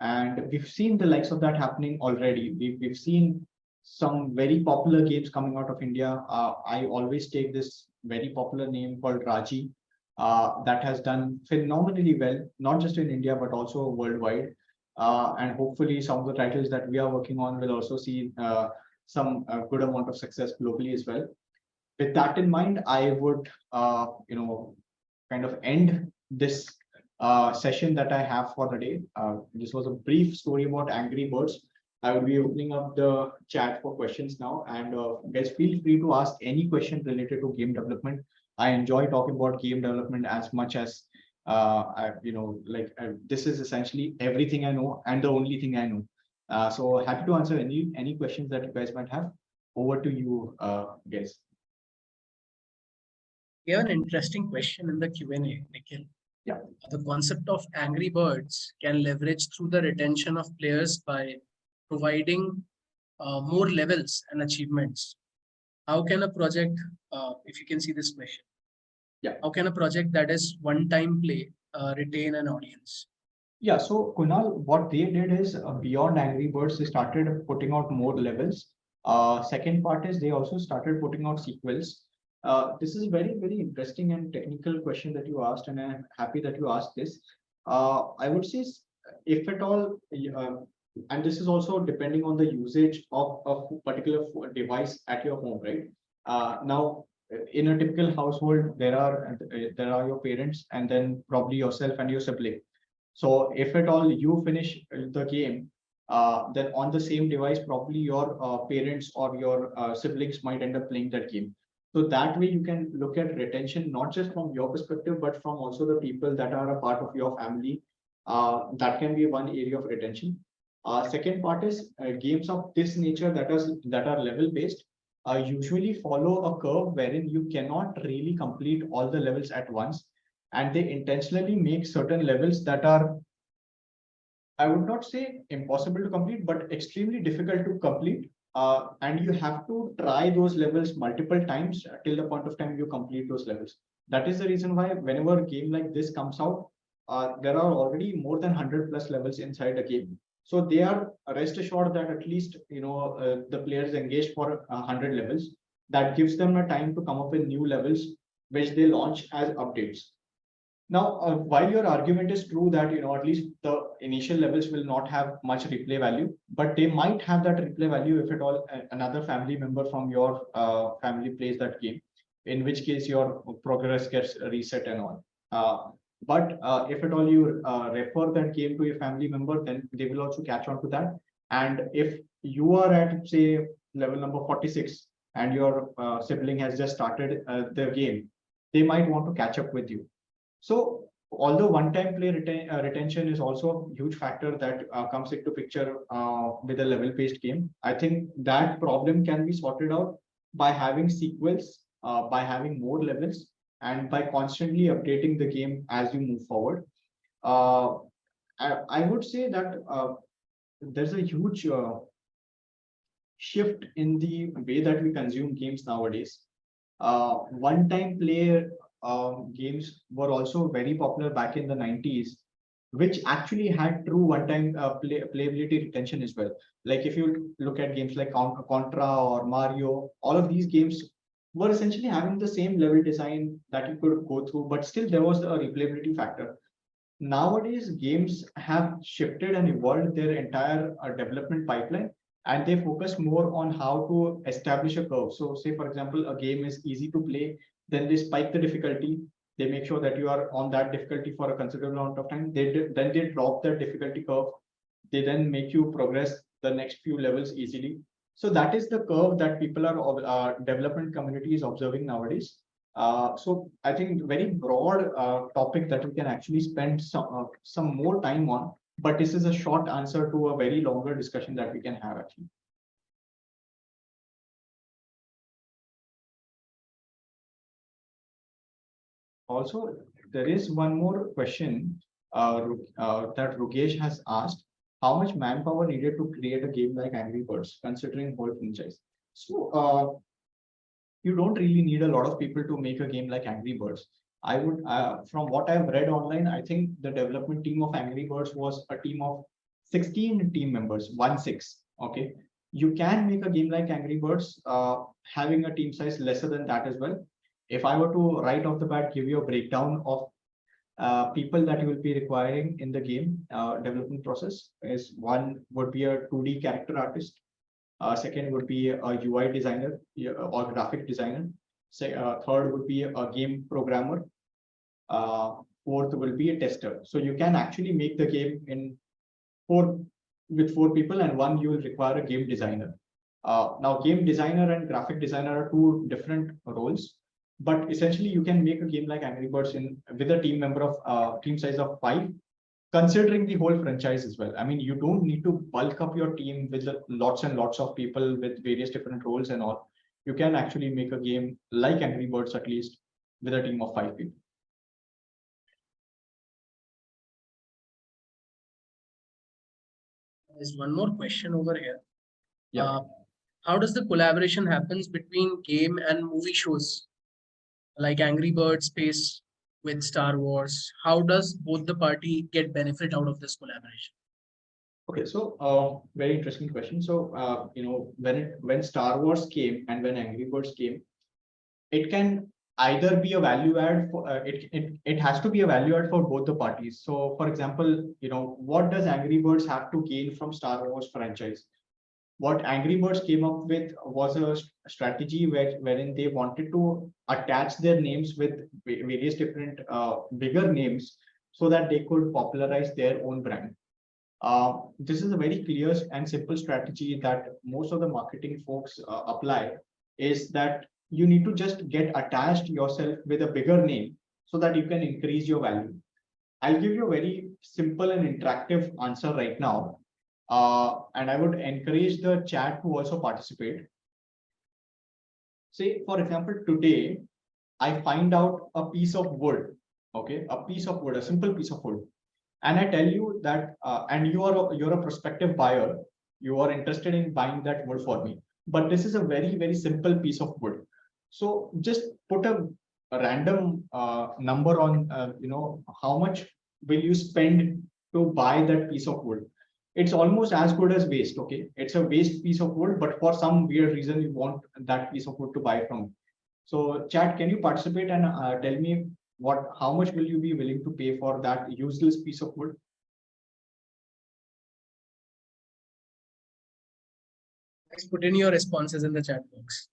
And we've seen the likes of that happening already. We've seen some very popular games coming out of India. I always take this very popular name called Raji, that has done phenomenally well, not just in India, but also worldwide. And hopefully some of the titles that we are working on will also see some good amount of success globally as well. With that in mind, I would, kind of end this session that I have for the day. This was a brief story about Angry Birds. I will be opening up the chat for questions now, and guys, feel free to ask any question related to game development. I enjoy talking about game development as much as this is essentially everything I know and the only thing I know. So happy to answer any questions that you guys might have. Over to you, guys. We have an interesting question in the Q&A, Nikhil. Yeah. The concept of Angry Birds can leverage through the retention of players by providing more levels and achievements. How can a project, if you can see this question, yeah, how can a project that is one-time play retain an audience? Yeah, so Kunal, what they did is beyond Angry Birds, they started putting out more levels. Second part is they also started putting out sequels. This is a very, very interesting and technical question that you asked, and I'm happy that you asked this. I would say, if at all, and this is also depending on the usage of a particular device at your home, right? Now, in a typical household, there are your parents, and then probably yourself and your sibling. So if at all you finish the game, then on the same device, probably your parents or your siblings might end up playing that game. So that way you can look at retention, not just from your perspective, but from also the people that are a part of your family. That can be one area of retention. Second part is games of this nature that are level based usually follow a curve wherein you cannot really complete all the levels at once, and they intentionally make certain levels that are, I would not say impossible to complete, but extremely difficult to complete. And you have to try those levels multiple times till the point of time you complete those levels. That is the reason why whenever a game like this comes out, there are already more than 100 plus levels inside a game. So they are, rest assured that at least the players engaged for 100 levels. That gives them a time to come up with new levels, which they launch as updates. Now, while your argument is true that at least the initial levels will not have much replay value, but they might have that replay value if at all another family member from your family plays that game, in which case your progress gets reset and all. But if at all you refer that game to your family member, then they will also catch on to that. And if you are at say level number 46 and your sibling has just started the game, they might want to catch up with you. So although one-time play retention is also a huge factor that comes into picture with a level-based game, I think that problem can be sorted out by having sequels, by having more levels, and by constantly updating the game as you move forward. Uh, I would say that there's a huge shift in the way that we consume games nowadays. One-time player games were also very popular back in the 90s, which actually had true one-time playability retention as well. Like if you look at games like Contra or Mario, all of these games were essentially having the same level design that you could go through, but still there was a replayability factor. Nowadays, games have shifted and evolved their entire development pipeline, and they focus more on how to establish a curve. So, say for example, a game is easy to play, then they spike the difficulty. They make sure that you are on that difficulty for a considerable amount of time. Then they drop that difficulty curve. They then make you progress the next few levels easily. So that is the curve that people are development community is observing nowadays. So I think very broad topic that we can actually spend some more time on, but this is a short answer to a very longer discussion that we can have actually. Also, there is one more question that Rukesh has asked. How much manpower needed to create a game like Angry Birds, considering whole franchise? So you don't really need a lot of people to make a game like Angry Birds. I would, from what I've read online, I think the development team of Angry Birds was a team of 16 team members, 1-6. Okay. You can make a game like Angry Birds having a team size lesser than that as well. If I were to right off the bat give you a breakdown of people that you will be requiring in the game development process, is one would be a 2D character artist. Second would be a UI designer or graphic designer. Third would be a game programmer. Fourth will be a tester. So you can actually make the game in with four people, and one you will require a game designer. Now, game designer and graphic designer are two different roles, but essentially you can make a game like Angry Birds with a team member of team size of 5, considering the whole franchise as well. I mean, you don't need to bulk up your team with lots and lots of people with various different roles and all. You can actually make a game like Angry Birds, at least with a team of 5 people. There's one more question over here. Yeah. How does the collaboration happens between game and movie shows like Angry Birds Space with Star Wars? How does both the party get benefit out of this collaboration? Okay, so very interesting question. So when Star Wars came and when Angry Birds came, it can either be a value add for it has to be a value add for both the parties. So for example, what does Angry Birds have to gain from Star Wars franchise? What Angry Birds came up with was a strategy wherein they wanted to attach their names with various different bigger names so that they could popularize their own brand. This is a very clear and simple strategy that most of the marketing folks apply, is that you need to just get attached yourself with a bigger name so that you can increase your value. I'll give you a very simple and interactive answer right now. And I would encourage the chat to also participate. Say, for example, today, I find out a piece of wood, okay, a piece of wood, a simple piece of wood. And I tell you that, and you're a prospective buyer, you are interested in buying that wood for me. But this is a very, very simple piece of wood. So just put a random number on, how much will you spend to buy that piece of wood? It's almost as good as waste. Okay, it's a waste piece of wood, but for some weird reason you want that piece of wood to buy from. So chat, can you participate and tell me how much will you be willing to pay for that useless piece of wood? Guys, put in your responses in the chat box.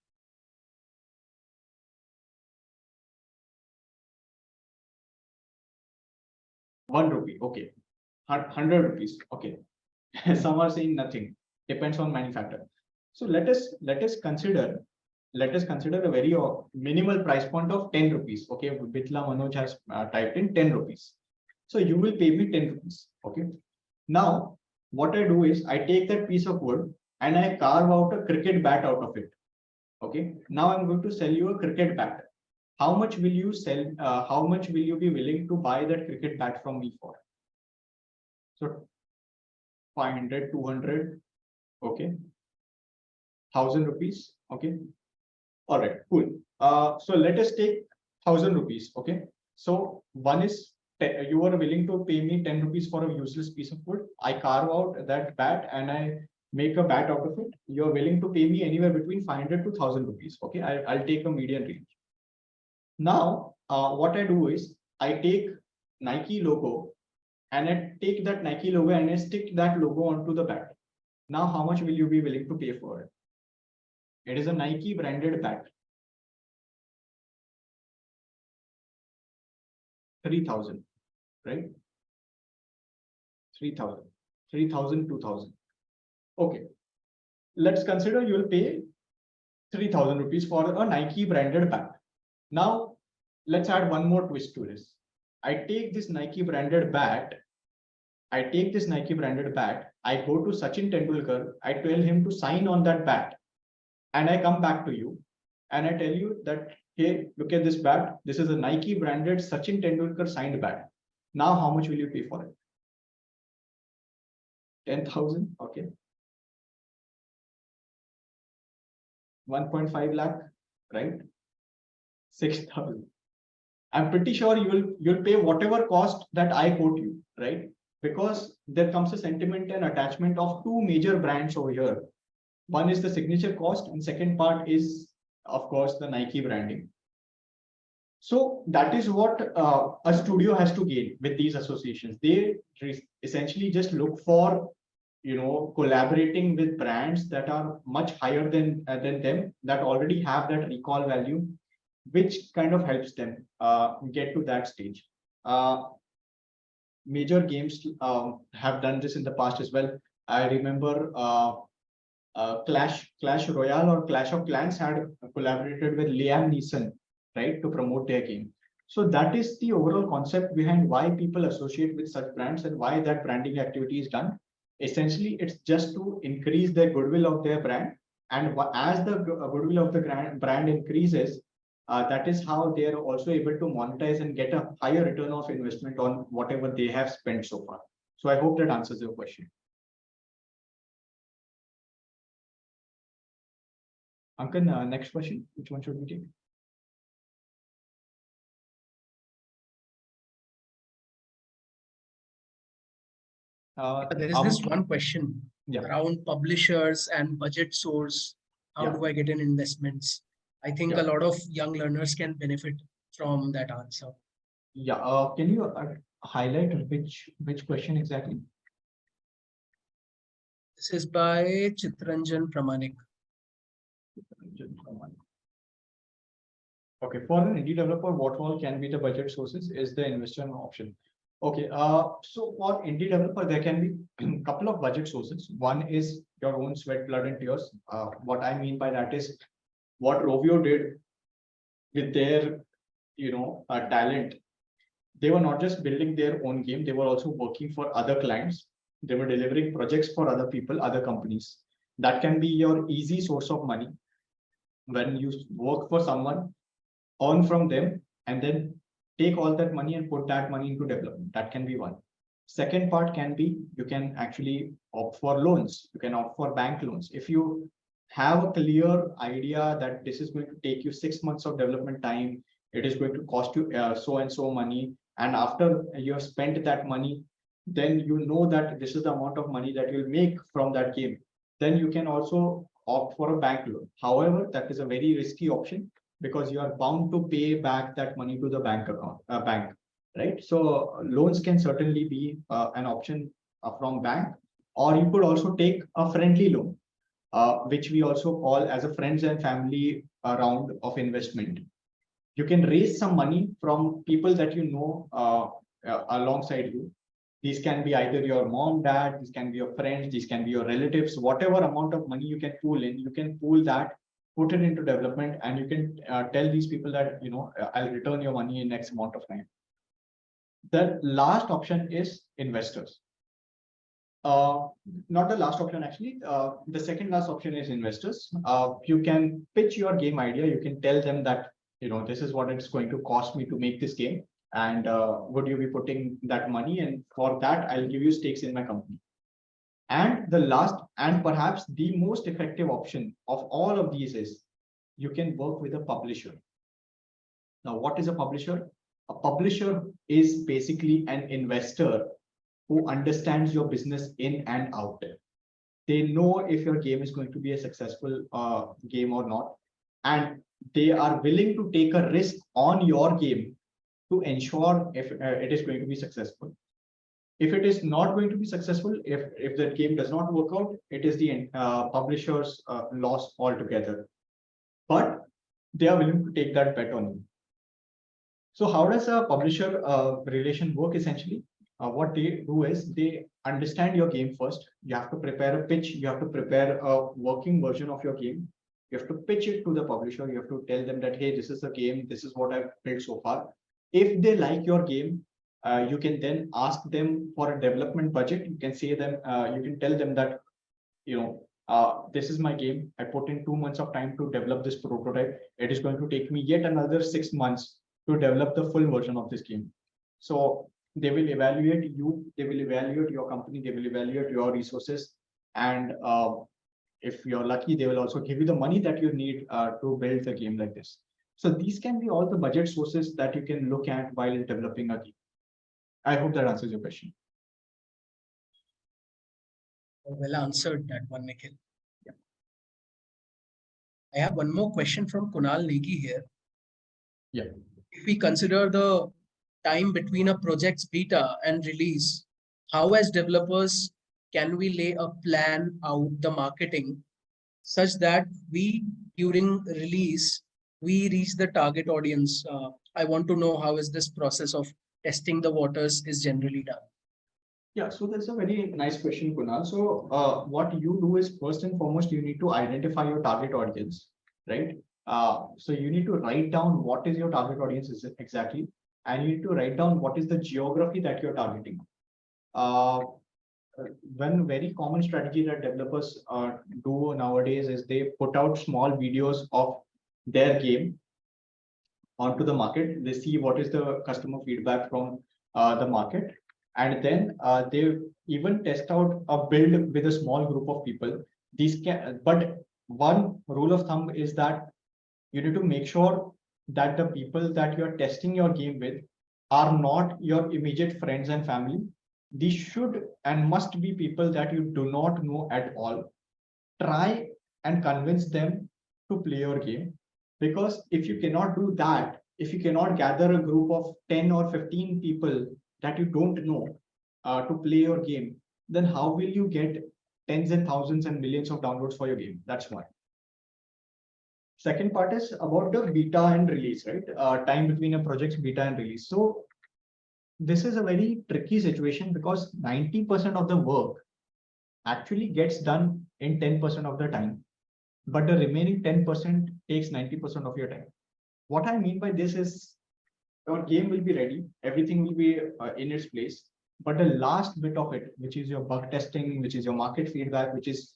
1 rupee. Okay. 100 rupees. Okay. Some are saying nothing. Depends on manufacturer. So let us consider a very minimal price point of 10 rupees. Okay. Bitla Manoj has typed in 10 rupees. So you will pay me 10 rupees. Okay. Now, what I do is I take that piece of wood and I carve out a cricket bat out of it. Okay. Now I'm going to sell you a cricket bat. How much will you sell? How much will you be willing to buy that cricket bat from me for? So 500, 200, okay. 1,000 rupees. Okay. All right, cool. So let us take 1,000 rupees. Okay. So one is you are willing to pay me 10 rupees for a useless piece of wood. I carve out that bat and I make a bat out of it. You're willing to pay me anywhere between 500 to 1,000 rupees. Okay. I'll take a median range. Now, what I do is I take Nike logo and I take that Nike logo and I stick that logo onto the bat. Now, how much will you be willing to pay for it? It is a Nike branded bat. 3,000, right? 3,000, 3,000, 2,000. Okay. Let's consider you will pay 3,000 rupees for a Nike branded bat. Now, let's add one more twist to this. I take this Nike branded bat. I go to Sachin Tendulkar. I tell him to sign on that bat. And I come back to you and I tell you that, hey, look at this bat. This is a Nike branded Sachin Tendulkar signed bat. Now, how much will you pay for it? 10,000. Okay. 1.5 lakh, right? 6,000. I'm pretty sure you'll pay whatever cost that I quote you, right? Because there comes a sentiment and attachment of two major brands over here. One is the signature cost, and second part is, of course, the Nike branding. So that is what a studio has to gain with these associations. They essentially just look for, collaborating with brands that are much higher than them, that already have that recall value, which kind of helps them get to that stage. Major games have done this in the past as well. I remember Clash Royale or Clash of Clans had collaborated with Liam Neeson, right, to promote their game. So that is the overall concept behind why people associate with such brands and why that branding activity is done. Essentially, it's just to increase the goodwill of their brand. And as the goodwill of the brand increases, that is how they are also able to monetize and get a higher return of investment on whatever they have spent so far. So I hope that answers your question. Ankan, next question. Which one should we take? There is this one question around publishers and budget source. How do I get in investments? I think a lot of young learners can benefit from that answer. Yeah. Can you highlight which question exactly? This is by Chitranjan Pramanik. Okay, for an indie developer, what all can be the budget sources? Is the investor option? Okay, so for indie developer, there can be a couple of budget sources. One is your own sweat, blood, and tears. What I mean by that is what Rovio did with their, talent. They were not just building their own game; they were also working for other clients. They were delivering projects for other people, other companies. That can be your easy source of money. When you work for someone, earn from them, and then take all that money and put that money into development. That can be one. Second part can be you can actually opt for loans. You can opt for bank loans. If you have a clear idea that this is going to take you 6 months of development time, it is going to cost you so and so money, and after you have spent that money, then you know that this is the amount of money that you'll make from that game. Then you can also opt for a bank loan. However, that is a very risky option. because you are bound to pay back that money to the bank, right? So loans can certainly be an option from bank, or you could also take a friendly loan, which we also call as a friends and family round of investment. You can raise some money from people that you know alongside you. These can be either your mom, dad, these can be your friends, these can be your relatives. Whatever amount of money you can pool in, you can pool that, put it into development, and you can tell these people that, I'll return your money in X amount of time. The last option is investors. Uh, Not the last option, actually. The second last option is investors. You can pitch your game idea. You can tell them that, this is what it's going to cost me to make this game. And would you be putting that money? And for that, I'll give you stakes in my company. And the last and perhaps the most effective option of all of these is you can work with a publisher. Now, what is a publisher? A publisher is basically an investor who understands your business in and out. They know if your game is going to be a successful game or not, and they are willing to take a risk on your game to ensure if it is going to be successful. If it is not going to be successful, if that game does not work out, it is the publisher's loss altogether. But they are willing to take that bet on you. So how does a publisher relation work essentially? What they do is they understand your game first. You have to prepare a pitch. You have to prepare a working version of your game. You have to pitch it to the publisher. You have to tell them that, hey, this is the game. This is what I've built so far. If they like your game, you can then ask them for a development budget. You can say them, you can tell them that, this is my game. I put in 2 months of time to develop this prototype. It is going to take me yet another 6 months to develop the full version of this game. So they will evaluate you, they will evaluate your company, they will evaluate your resources. And if you're lucky, they will also give you the money that you need to build the game like this. So these can be all the budget sources that you can look at while developing a game. I hope that answers your question. Well answered that one, Nikhil. Yeah. I have one more question from Kunal Negi here. Yeah. If we consider the time between a project's beta and release, how as developers can we lay a plan out the marketing such that we during release we reach the target audience? I want to know how is this process of testing the waters is generally done. Yeah, so that's a very nice question, Kunal. So what you do is first and foremost, you need to identify your target audience, right? So you need to write down what is your target audience is exactly, and you need to write down what is the geography that you're targeting. One very common strategy that developers do nowadays is they put out small videos of their game onto the market. They see what is the customer feedback from the market, and then they even test out a build with a small group of people. These can, but one rule of thumb is that you need to make sure that the people that you're testing your game with are not your immediate friends and family. These should and must be people that you do not know at all. Try and convince them to play your game, because if you cannot do that, if you cannot gather a group of 10 or 15 people that you don't know to play your game, then how will you get tens and thousands and millions of downloads for your game? That's one. Second part is about the beta and release, right? Time between a project's beta and release. So this is a very tricky situation because 90% of the work actually gets done in 10% of the time, but the remaining 10% takes 90% of your time. What I mean by this is your game will be ready, everything will be in its place, but the last bit of it, which is your bug testing, which is your market feedback, which is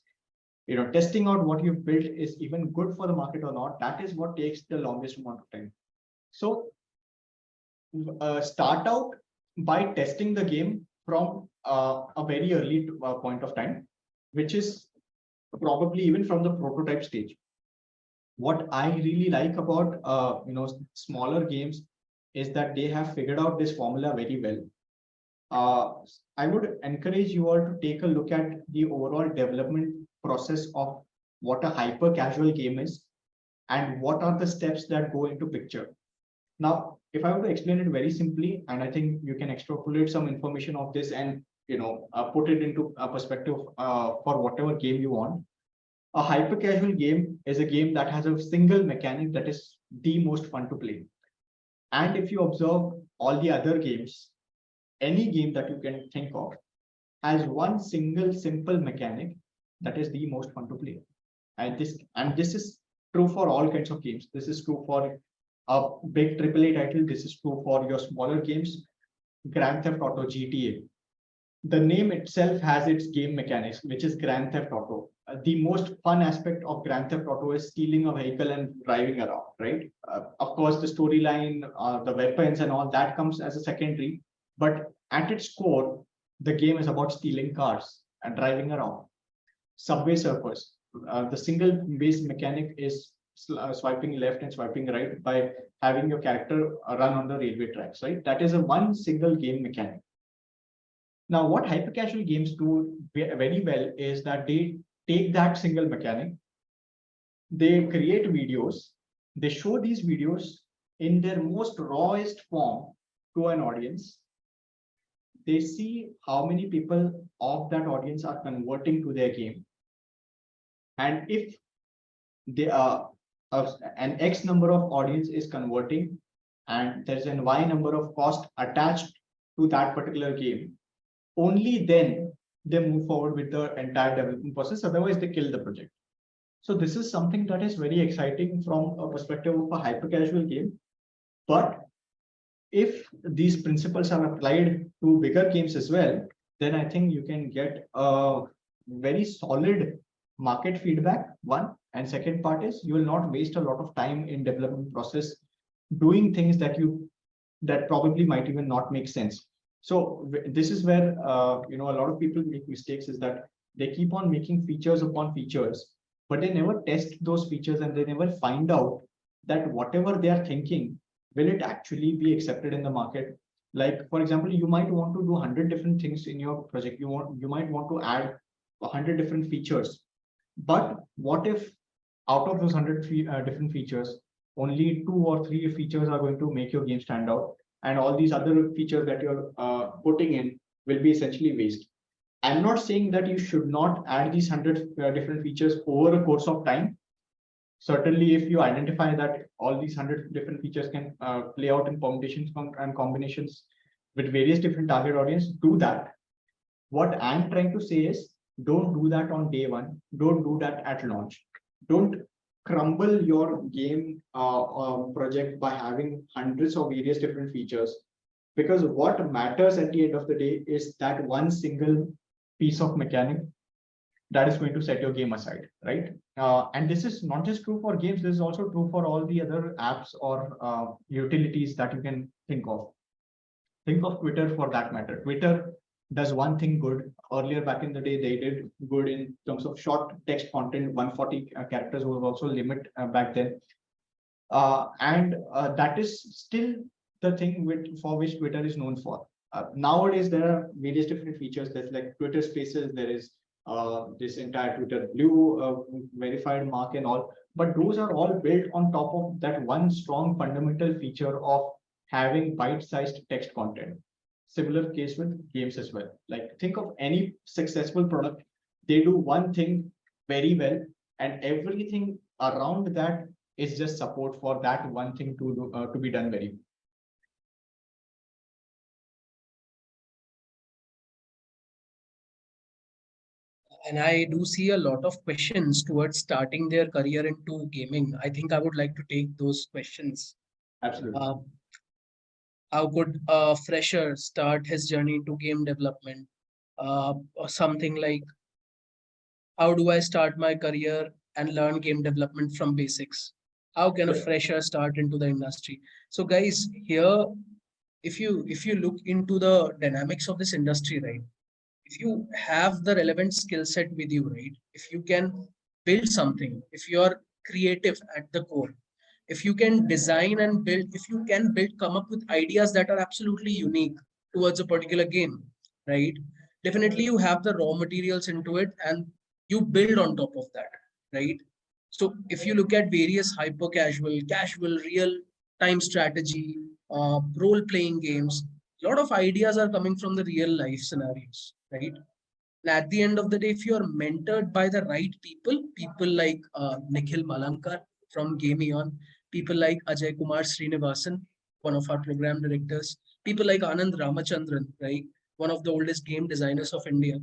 testing out what you've built is even good for the market or not, that is what takes the longest amount of time. So start out by testing the game from a very early point of time, which is probably even from the prototype stage. What I really like about smaller games is that they have figured out this formula very well. I would encourage you all to take a look at the overall development process of what a hyper casual game is, and what are the steps that go into picture. Now, if I were to explain it very simply, and I think you can extrapolate some information of this and put it into a perspective for whatever game you want. A hyper casual game is a game that has a single mechanic that is the most fun to play. And if you observe all the other games, any game that you can think of has one single simple mechanic that is the most fun to play. And this is true for all kinds of games. This is true for a big AAA title. This is true for your smaller games. Grand Theft Auto, GTA. The name itself has its game mechanics, which is Grand Theft Auto. The most fun aspect of Grand Theft Auto is stealing a vehicle and driving around, right? Of course, the storyline, the weapons, and all that comes as a secondary. But at its core, the game is about stealing cars and driving around. Subway Surfers. The single base mechanic is swiping left and swiping right by having your character run on the railway tracks, right? That is a one single game mechanic. Now, what hyper casual games do very well is that they take that single mechanic, they create videos, they show these videos in their most rawest form to an audience. They see how many people of that audience are converting to their game. And if they are an X number of audience is converting and there's an Y number of cost attached to that particular game, only then they move forward with the entire development process. Otherwise, they kill the project. So this is something that is very exciting from a perspective of a hyper casual game. But if these principles are applied to bigger games as well, then I think you can get a very solid market feedback, one. And second part is you will not waste a lot of time in development process doing things that probably might even not make sense. So this is where a lot of people make mistakes, is that they keep on making features upon features, but they never test those features and they never find out that whatever they are thinking, will it actually be accepted in the market? Like, for example, you might want to do 100 different things in your project. You might want to add 100 different features. But what if out of those 100 different features, only 2 or 3 features are going to make your game stand out, and all these other features that you're putting in will be essentially waste? I'm not saying that you should not add these 100 different features over a course of time. Certainly, if you identify that all these 100 different features can play out in permutations and combinations with various different target audience, do that. What I'm trying to say is, don't do that on day one. Don't do that at launch. Don't crumble your game project by having hundreds of various different features, because what matters at the end of the day is that one single piece of mechanic that is going to set your game aside, right? And this is not just true for games, this is also true for all the other apps or utilities that you can think of. Think of Twitter for that matter. Twitter does one thing good. Earlier back in the day, they did good in terms of short text content. 140 characters was also limit back then. And that is still the thing for which Twitter is known for. Nowadays, there are various different features. There's like Twitter Spaces, there is this entire Twitter Blue verified mark and all. But those are all built on top of that one strong fundamental feature of having bite-sized text content. Similar case with games as well. Like, think of any successful product, they do one thing very well, and everything around that is just support for that one thing to be done very well. And I do see a lot of questions towards starting their career into gaming. I think I would like to take those questions. Absolutely. How could a fresher start his journey into game development? Or something like, how do I start my career and learn game development from basics? How can a fresher start into the industry? So guys, here, if you look into the dynamics of this industry, right? If you have the relevant skill set with you, right? If you can build something, if you are creative at the core, if you can design and build, if you can build, come up with ideas that are absolutely unique towards a particular game, right? Definitely you have the raw materials into it and you build on top of that, right? So if you look at various hyper casual, real time strategy, role playing games, a lot of ideas are coming from the real life scenarios, right? And at the end of the day, if you are mentored by the right people, people like Nikhil Malankar from Game people like Ajay Kumar Srinivasan, one of our program directors, people like Anand Ramachandran, right? One of the oldest game designers of India.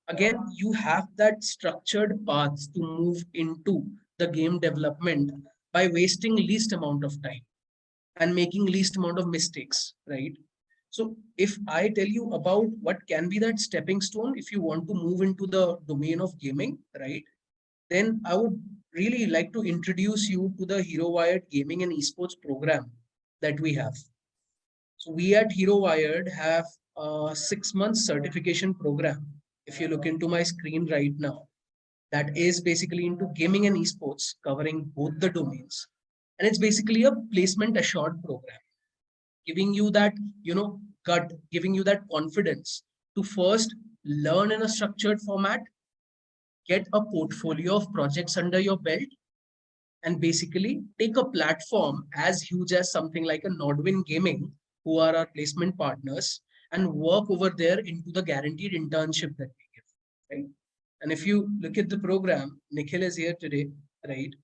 Again, you have that structured path to move into the game development by wasting least amount of time and making least amount of mistakes, right? So if I tell you about what can be that stepping stone if you want to move into the domain of gaming, right? Then I would really like to introduce you to the Hero Wired Gaming and Esports program that we have. So we at Hero Wired have a 6 month certification program. If you look into my screen right now, that is basically into gaming and esports, covering both the domains. And it's basically a placement assured program, giving you that, gut, giving you that confidence to first learn in a structured format, get a portfolio of projects under your belt, and basically take a platform as huge as something like a Nodwin Gaming, who are our placement partners, and work over there into the guaranteed internship that we give, right? And if you look at the program, Nikhil is here today, right?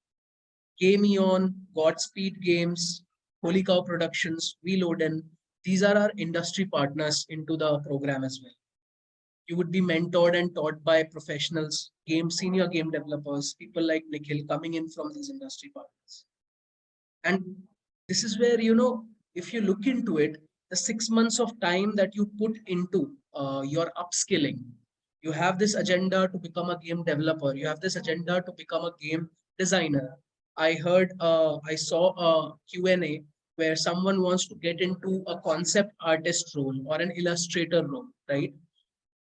Game On, Godspeed Games, Holy Cow Productions, We Load In. These are our industry partners into the program as well. You would be mentored and taught by professionals, senior game developers, people like Nikhil coming in from these industry partners. And this is where, if you look into it, the 6 months of time that you put into your upskilling, you have this agenda to become a game developer, you have this agenda to become a game designer. I saw a Q&A where someone wants to get into a concept artist role or an illustrator role, right?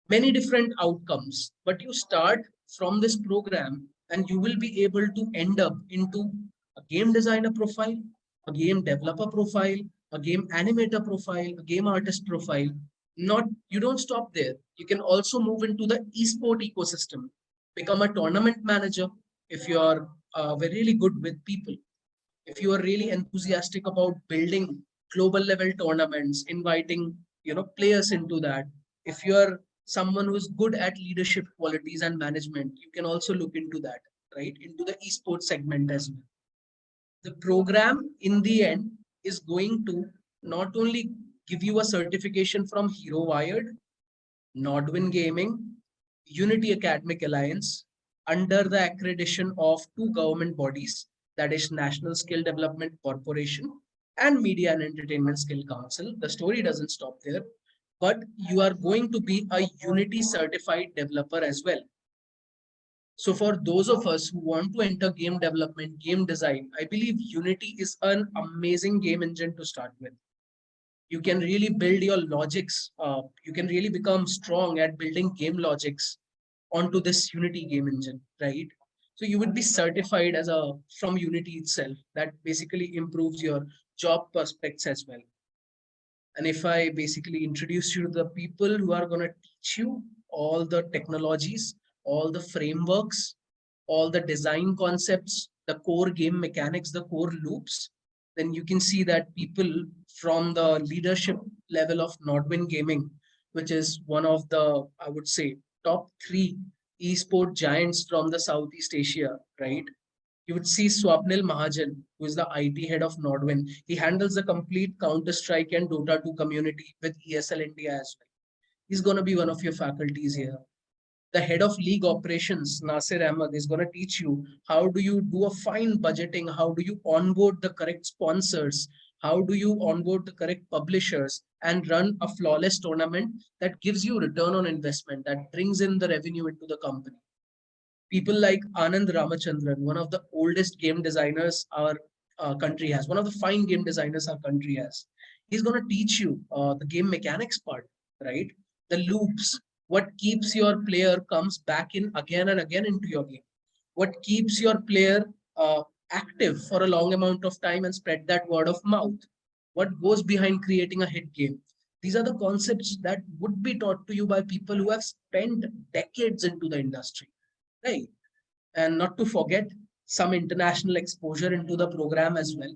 Many different outcomes, but you start from this program and you will be able to end up into a game designer profile, a game developer profile, a game animator profile, a game artist profile. Not, you don't stop there. You can also move into the esport ecosystem, become a tournament manager if you are very really good with people, if you are really enthusiastic about building global level tournaments, inviting players into that. If you are someone who is good at leadership qualities and management, you can also look into that, right, into the esports segment as well. The program in the end is going to not only give you a certification from Hero Wired, Nodwin Gaming, Unity Academic Alliance, under the accreditation of two government bodies, that is National Skill Development Corporation and Media and Entertainment Skill Council. The story doesn't stop there, but you are going to be a Unity certified developer as well. So for those of us who want to enter game development, game design, I believe Unity is an amazing game engine to start with. You can really build your logics. You can really become strong at building game logics onto this Unity game engine, right? So you would be certified as a from Unity itself. That basically improves your job prospects as well. And if I basically introduce you to the people who are going to teach you all the technologies, all the frameworks, all the design concepts, the core game mechanics, the core loops, then you can see that people from the leadership level of Nodwin Gaming, which is one of the, I would say, top three esport giants from the Southeast Asia, right? You would see Swapnil Mahajan, who is the IT head of Nodwin. He handles the complete Counter-Strike and Dota 2 community with ESL India as well. He's going to be one of your faculties here. The head of league operations, Nasir Ahmed, is going to teach you how do you do a fine budgeting, how do you onboard the correct sponsors, how do you onboard the correct publishers and run a flawless tournament that gives you return on investment, that brings in the revenue into the company. People like Anand Ramachandran, one of the oldest game designers our country has, one of the fine game designers our country has. He's going to teach you the game mechanics part, right? The loops, what keeps your player comes back in again and again into your game, what keeps your player active for a long amount of time and spread that word of mouth, what goes behind creating a hit game. These are the concepts that would be taught to you by people who have spent decades into the industry, right? And not to forget, some international exposure into the program as well.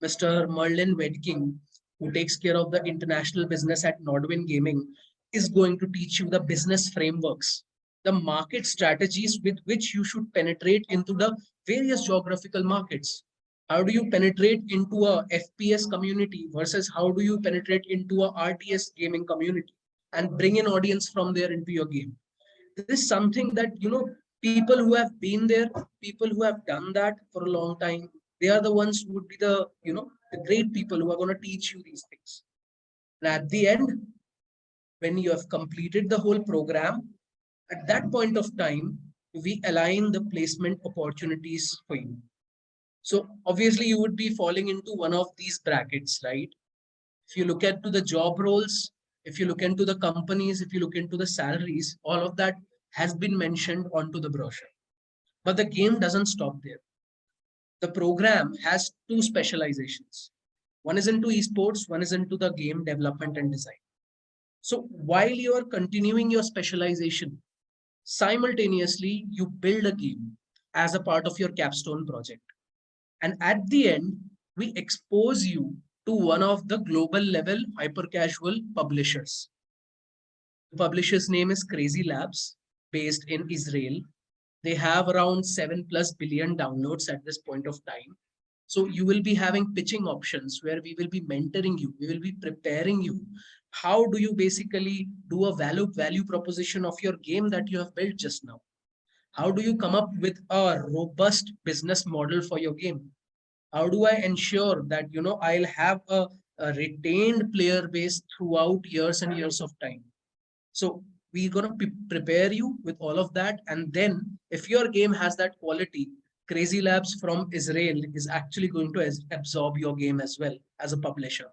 Mr. Merlin Wedking, who takes care of the international business at Nordwin Gaming, is going to teach you the business frameworks, the market strategies with which you should penetrate into the various geographical markets. How do you penetrate into a FPS community versus how do you penetrate into a RTS gaming community and bring an audience from there into your game? This is something that, people who have been there, people who have done that for a long time, they are the ones who would be the great people who are going to teach you these things. And at the end, when you have completed the whole program, at that point of time, we align the placement opportunities for you. So obviously you would be falling into one of these brackets, right? If you look at to the job roles, if you look into the companies, if you look into the salaries, all of that has been mentioned onto the brochure. But the game doesn't stop there. The program has two specializations. One is into esports, one is into the game development and design. So while you are continuing your specialization, simultaneously you build a game as a part of your capstone project. And at the end, we expose you to one of the global level hyper casual publishers. The publisher's name is Crazy Labs, based in Israel. They have around 7+ billion downloads at this point of time. So you will be having pitching options where we will be mentoring you, we will be preparing you. How do you basically do a value proposition of your game that you have built just now? How do you come up with a robust business model for your game? How do I ensure that I'll have a retained player base throughout years and years of time? So we're going to prepare you with all of that. And then if your game has that quality, Crazy Labs from Israel is actually going to absorb your game as well as a publisher,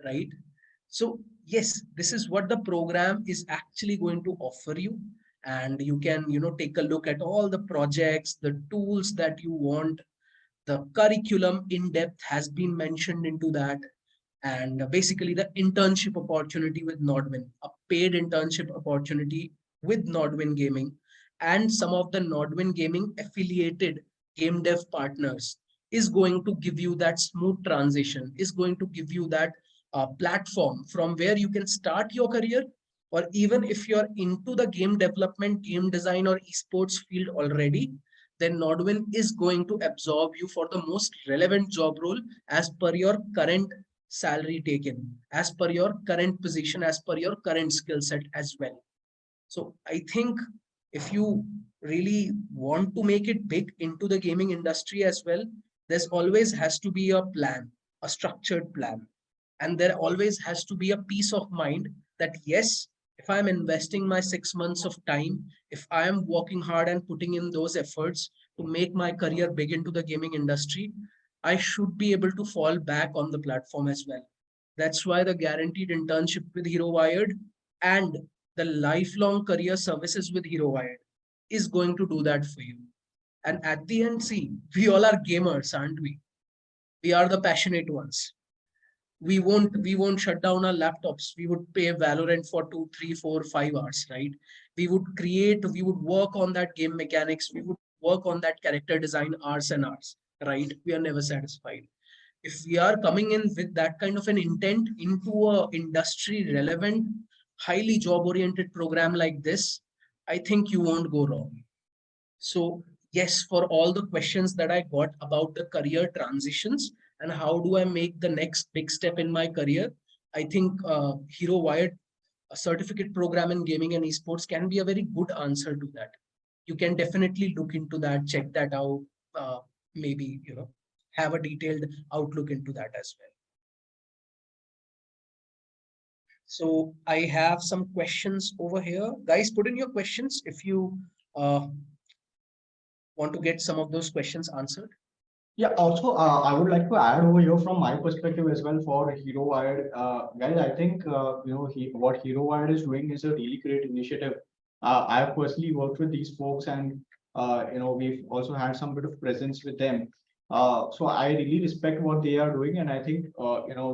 right? So yes, this is what the program is actually going to offer you. And you can, take a look at all the projects, the tools that you want. The curriculum in depth has been mentioned into that. And basically the internship opportunity with Nordwin, a paid internship opportunity with Nordwin Gaming, and some of the Nordwin Gaming affiliated game dev partners is going to give you that smooth transition, is going to give you that platform from where you can start your career, or even if you're into the game development, game design, or esports field already, then Nordwin is going to absorb you for the most relevant job role as per your current salary taken, as per your current position, as per your current skill set as well. So I think if you really want to make it big into the gaming industry as well, there's always has to be a plan, a structured plan. And there always has to be a peace of mind that yes, if I'm investing my 6 months of time, if I am working hard and putting in those efforts to make my career big into the gaming industry, I should be able to fall back on the platform as well. That's why the guaranteed internship with Hero Wired and the lifelong career services with Hero Wired is going to do that for you. And at the end, see, we all are gamers, aren't we? We are the passionate ones. We won't shut down our laptops. We would play Valorant for 2, 3, 4, 5 hours, right? We would work on that game mechanics, we would work on that character design hours and hours, right? We are never satisfied. If we are coming in with that kind of an intent into a industry relevant, highly job oriented program like this, I think you won't go wrong. So yes, for all the questions that I got about the career transitions and how do I make the next big step in my career, I think Hero Wired, a certificate program in gaming and esports, can be a very good answer to that. You can definitely look into that, check that out, maybe have a detailed outlook into that as well. So I have some questions over here. Guys, put in your questions if you want to get some of those questions answered. Yeah, also, I would like to add over here from my perspective as well for Hero Wired. Guys, I think, what Hero Wired is doing is a really great initiative. I have personally worked with these folks and, we've also had some bit of presence with them. So I really respect what they are doing. And I think,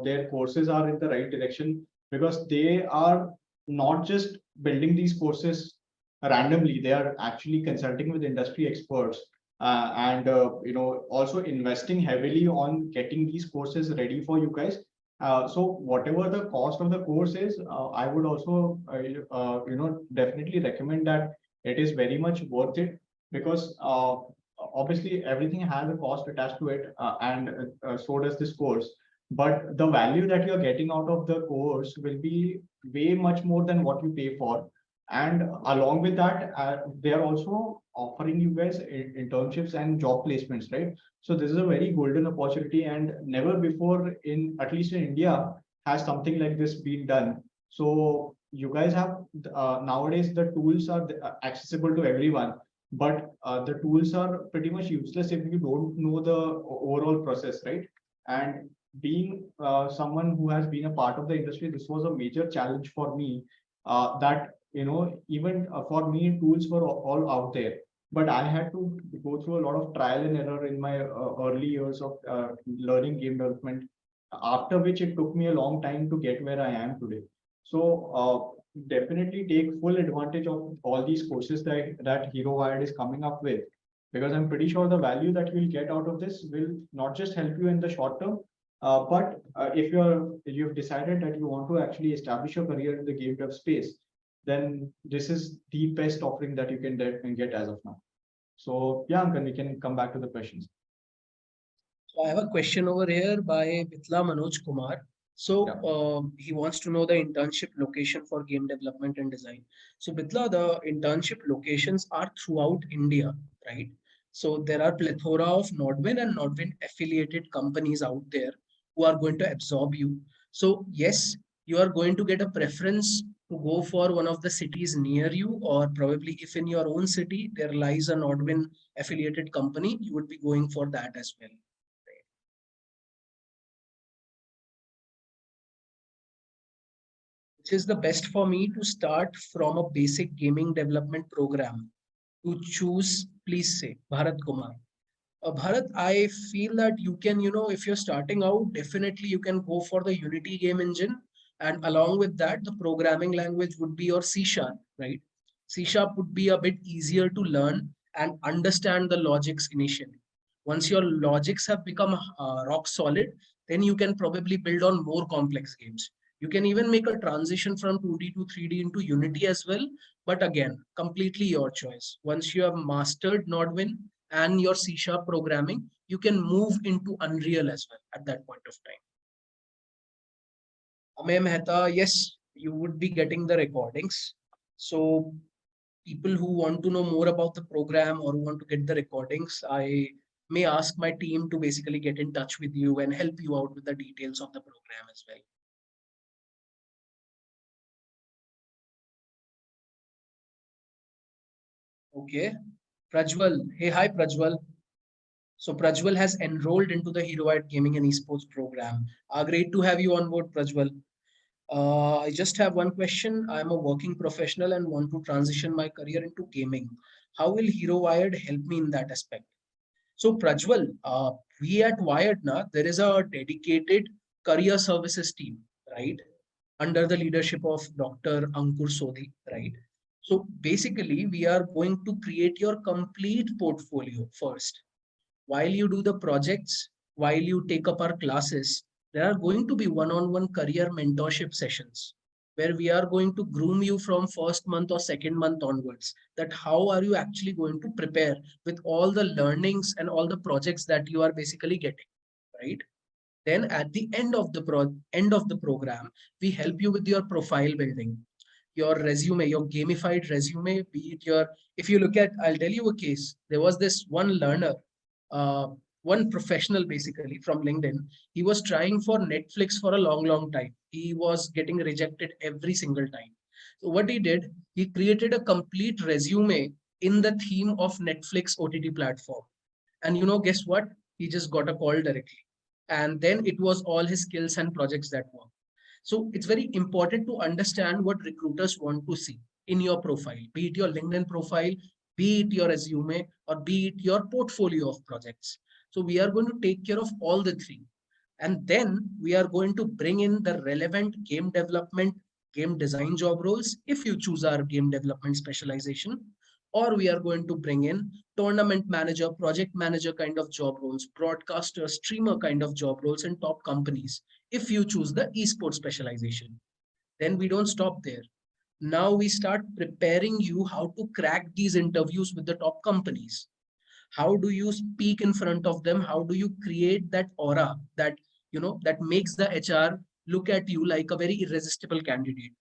their courses are in the right direction because they are not just building these courses randomly. They are actually consulting with industry experts and also investing heavily on getting these courses ready for you guys. So whatever the cost of the course is, I would also definitely recommend that it is very much worth it, because obviously everything has a cost attached to it, and so does this course. But the value that you're getting out of the course will be way much more than what you pay for. And along with that, they are also offering you guys internships and job placements, right? So this is a very golden opportunity, and never before, in at least in India, has something like this been done. So you guys have nowadays the tools are accessible to everyone, but the tools are pretty much useless if you don't know the overall process, right? And being someone who has been a part of the industry, this was a major challenge for me. That even for me, tools were all out there, but I had to go through a lot of trial and error in my early years of learning game development, after which it took me a long time to get where I am today. So definitely take full advantage of all these courses that Hero Wired is coming up with, because I'm pretty sure the value that you'll get out of this will not just help you in the short term, but if you've decided that you want to actually establish your career in the game dev space, then this is the best offering that you can get as of now. So yeah, Ankan, we can come back to the questions. So I have a question over here by Bitla Manoj Kumar. So he wants to know the internship location for game development and design. So Bitla, the internship locations are throughout India, right? So there are plethora of Nodwin and Nodwin affiliated companies out there who are going to absorb you. So yes, you are going to get a preference to go for one of the cities near you, or probably if in your own city there lies a Nodwin affiliated company, you would be going for that as well. Which is the best for me to start from a basic gaming development program? To choose, please say, Bharat Kumar. Bharat, I feel that you can, if you're starting out, definitely you can go for the Unity game engine. And along with that, the programming language would be your C Sharp, right? C Sharp would be a bit easier to learn and understand the logics initially. Once your logics have become rock solid, then you can probably build on more complex games. You can even make a transition from 2D to 3D into Unity as well. But again, completely your choice. Once you have mastered Nodwin and your C Sharp programming, you can move into Unreal as well at that point of time. Amay Mehta, yes, you would be getting the recordings. So people who want to know more about the program or who want to get the recordings, I may ask my team to basically get in touch with you and help you out with the details of the program as well. Okay. Prajwal. Hey, hi, Prajwal. So Prajwal has enrolled into the Heroite Gaming and Esports program. Great to have you on board, Prajwal. I just have one question. I'm a working professional and want to transition my career into gaming. How will Hero Wired help me in that aspect? So Prajwal, we at Wired, there is a dedicated career services team, right? Under the leadership of Dr. Ankur Sodhi, right? So basically, we are going to create your complete portfolio first. While you do the projects, while you take up our classes, there are going to be one-on-one career mentorship sessions where we are going to groom you from first month or second month onwards, that how are you actually going to prepare with all the learnings and all the projects that you are basically getting, right? Then at the end of the program, we help you with your profile building, your resume, your gamified resume, be it your, if you look at, I'll tell you a case. There was this one learner, uh, one professional basically from LinkedIn. He was trying for Netflix for a long, long time. He was getting rejected every single time. So what he did, he created a complete resume in the theme of Netflix OTT platform. And guess what? He just got a call directly. And then it was all his skills and projects that worked. So it's very important to understand what recruiters want to see in your profile, be it your LinkedIn profile, be it your resume, or be it your portfolio of projects. So we are going to take care of all the three. And then we are going to bring in the relevant game development, game design job roles, if you choose our game development specialization, or we are going to bring in tournament manager, project manager kind of job roles, broadcaster, streamer kind of job roles in top companies. If you choose the esports specialization, then we don't stop there. Now we start preparing you how to crack these interviews with the top companies. How do you speak in front of them? How do you create that aura that, that makes the HR look at you like a very irresistible candidate?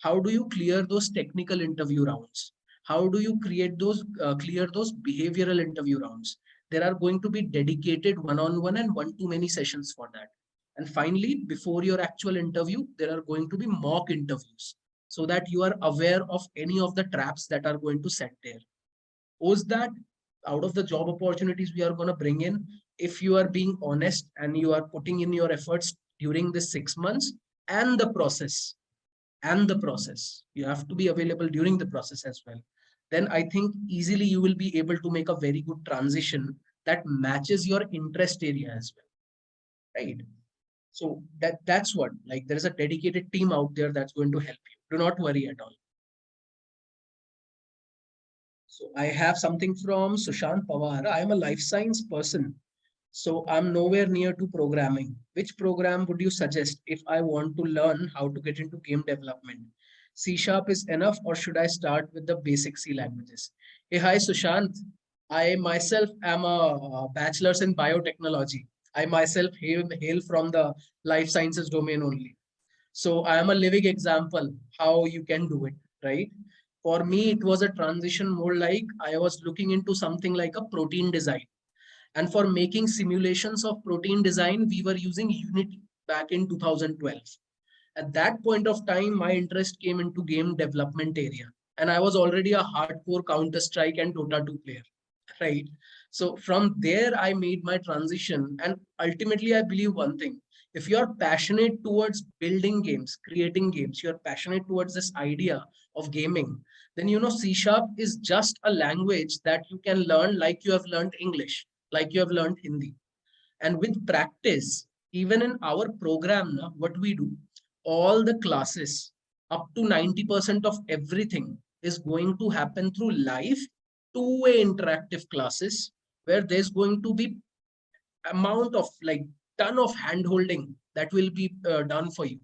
How do you clear those technical interview rounds? How do you create those clear those behavioral interview rounds? There are going to be dedicated one-on-one and one-to-many sessions for that. And finally, before your actual interview, there are going to be mock interviews so that you are aware of any of the traps that are going to set there. Post that, out of the job opportunities we are going to bring in, if you are being honest and you are putting in your efforts during this 6 months, and the process you have to be available during the process as well, then I think easily you will be able to make a very good transition that matches your interest area as well, right? So that's what, like, there is a dedicated team out there that's going to help you. Do not worry at all. So I have something from Sushant Pawar. I am a life science person, so I'm nowhere near to programming. Which program would you suggest if I want to learn how to get into game development? C sharp is enough, or should I start with the basic C languages? Hey, hi, Sushant. I myself am a bachelor's in biotechnology. I myself hail from the life sciences domain only. So I am a living example how you can do it, right? For me, it was a transition more like I was looking into something like a protein design. And for making simulations of protein design, we were using Unity back in 2012. At that point of time, my interest came into game development area. And I was already a hardcore Counter-Strike and Dota 2 player, right? So from there, I made my transition. And ultimately, I believe one thing. If you're passionate towards building games, creating games, you're passionate towards this idea of gaming, then C sharp is just a language that you can learn like you have learned English, like you have learned Hindi. And with practice, even in our program, now, what we do, all the classes, up to 90% of everything is going to happen through live two-way interactive classes where there's going to be amount of like ton of hand holding that will be done for you.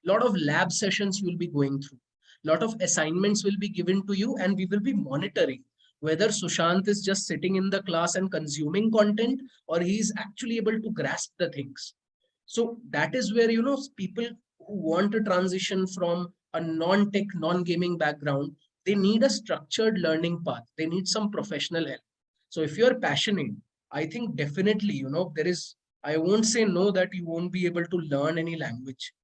Lot of lab sessions you will be going through. Lot of assignments will be given to you, and we will be monitoring whether Sushant is just sitting in the class and consuming content, or he is actually able to grasp the things. So that is where, people who want to transition from a non-tech, non-gaming background, they need a structured learning path. They need some professional help. So if you're passionate, I think definitely, there is, I won't say no that you won't be able to learn any language.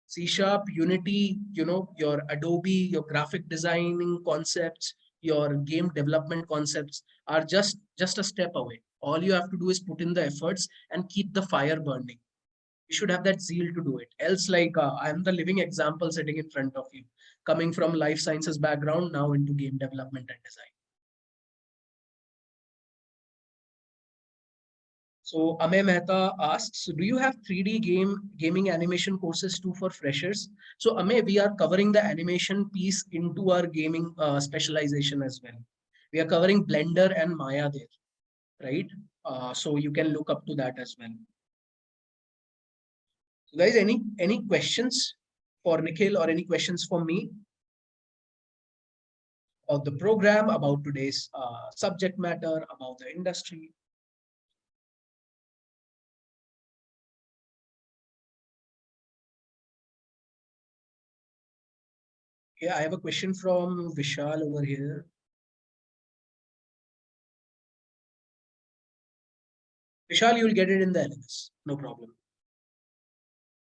C Sharp, Unity, your Adobe, your graphic designing concepts, your game development concepts are just a step away. All you have to do is put in the efforts and keep the fire burning. You should have that zeal to do it. Else, like, I'm the living example sitting in front of you, coming from life sciences background now into game development and design. So Amay Mehta asks, do you have 3D gaming animation courses too for freshers? So Amay, we are covering the animation piece into our gaming specialization as well. We are covering Blender and Maya there, right? So you can look up to that as well. So guys, any questions for Nikhil or any questions for me about the program, about today's subject matter, about the industry? Yeah, I have a question from Vishal over here. Vishal, you'll get it in the LMS, no problem.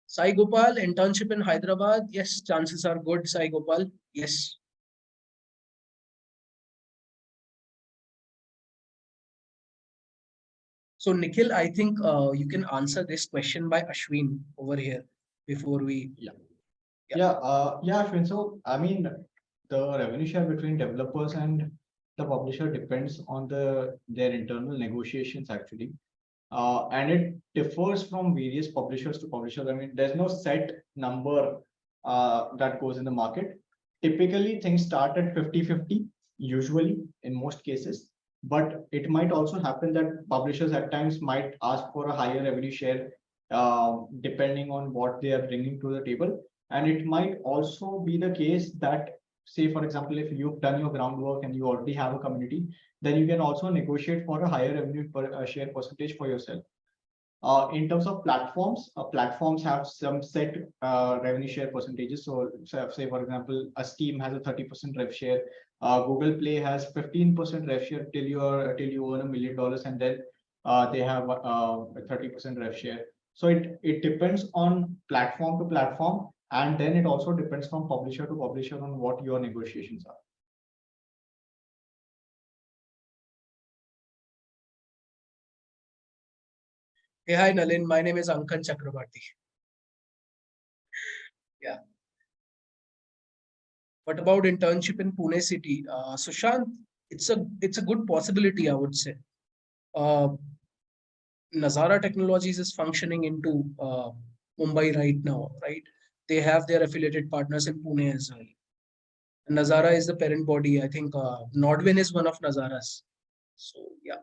Sai Gopal, internship in Hyderabad. Yes, chances are good, Sai Gopal. Yes. So Nikhil, I think you can answer this question by Ashwin over here before we. Yeah. Yeah. Yeah, Ashwin. So, I mean, the revenue share between developers and the publisher depends on their internal negotiations actually. And it differs from various publishers to publishers. I mean, there's no set number that goes in the market. Typically, things start at 50-50. usually in most cases. But it might also happen that publishers at times might ask for a higher revenue share, depending on what they are bringing to the table. And it might also be the case that, say, for example, if you've done your groundwork and you already have a community, then you can also negotiate for a higher revenue per share percentage for yourself. In terms of platforms, platforms have some set revenue share percentages. So, say for example, a Steam has a 30% rev share. Google Play has 15% rev share till you earn $1 million, and then they have a 30% rev share. So it depends on platform to platform, and then it also depends from publisher to publisher on what your negotiations are. Hey, hi, Nalin. My name is Ankan Chakrabarti. Yeah. What about internship in Pune city? Sushant, it's a good possibility, I would say. Uh, Nazara Technologies is functioning into Mumbai right now, right? They have their affiliated partners in Pune as well. And Nazara is the parent body. I think Nodwin is one of Nazara's. So yeah.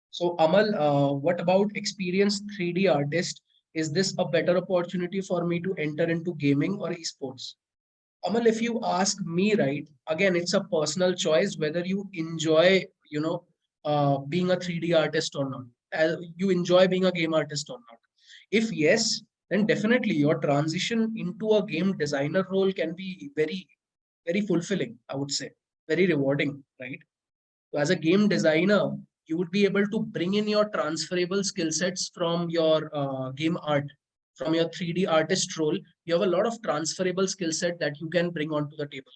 So Amal, what about experienced 3D artist? Is this a better opportunity for me to enter into gaming or esports? Amal, if you ask me, right, again, it's a personal choice whether you enjoy, being a 3D artist or not. You enjoy being a game artist or not. If yes, then definitely your transition into a game designer role can be very, very fulfilling, I would say, very rewarding, right? So as a game designer, you would be able to bring in your transferable skill sets from your game art, from your 3D artist role. You have a lot of transferable skill set that you can bring onto the table.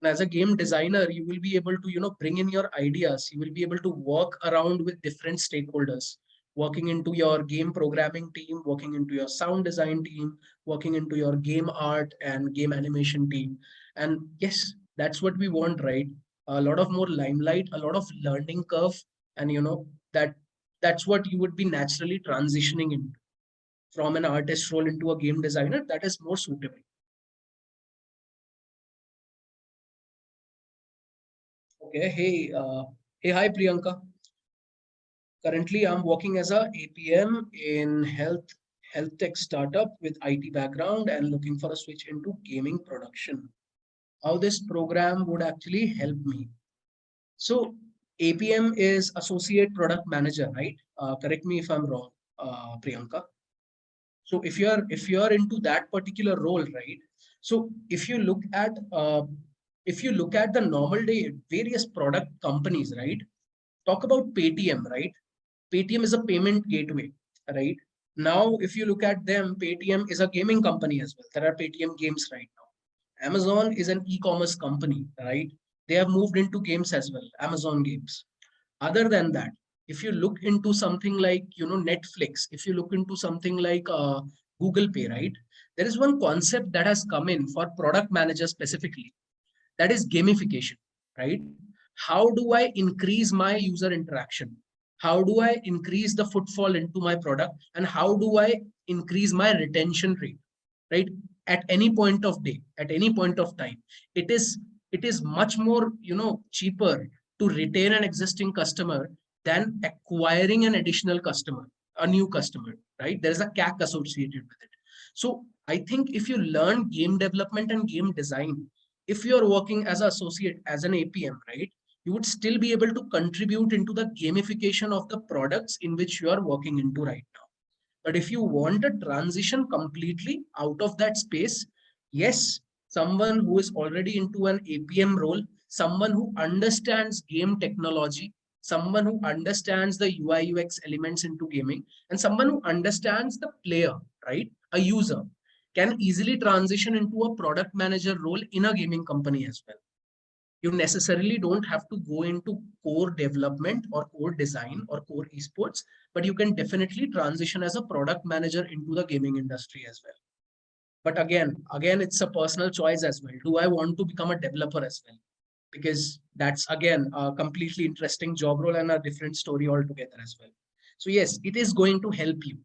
And as a game designer, you will be able to, bring in your ideas. You will be able to work around with different stakeholders, working into your game programming team, working into your sound design team, working into your game art and game animation team. And yes, that's what we want, right? A lot of more limelight, a lot of learning curve, and that that's what you would be naturally transitioning into from an artist role into a game designer. That is more suitable. Okay. Hey, hi, Priyanka. Currently, I'm working as a APM in health tech startup with IT background and looking for a switch into gaming production. How this program would actually help me. So APM is Associate Product Manager, right? Correct me if I'm wrong, Priyanka. So if you're into that particular role, right? So if you look at the normal day various product companies, right? Talk about Paytm, right? Paytm is a payment gateway, right? Now, if you look at them, Paytm is a gaming company as well. There are Paytm games right now. Amazon is an e-commerce company, right? They have moved into games as well, Amazon games. Other than that, if you look into something like, Netflix, if you look into something like Google Pay, right? There is one concept that has come in for product managers specifically, that is gamification, right? How do I increase my user interaction? How do I increase the footfall into my product? And how do I increase my retention rate, right? At any point of day, at any point of time, it is it is much more, cheaper to retain an existing customer than acquiring an additional customer, a new customer, right? There is a CAC associated with it. So I think if you learn game development and game design, if you're working as an associate, as an APM, right, you would still be able to contribute into the gamification of the products in which you are working into right now. But if you want a transition completely out of that space, yes, someone who is already into an APM role, someone who understands game technology, someone who understands the UI UX elements into gaming, and someone who understands the player, right? A user can easily transition into a product manager role in a gaming company as well. You necessarily don't have to go into core development or core design or core esports, but you can definitely transition as a product manager into the gaming industry as well. But again, it's a personal choice as well. Do I want to become a developer as well? Because that's again a completely interesting job role and a different story altogether as well. So yes, it is going to help you.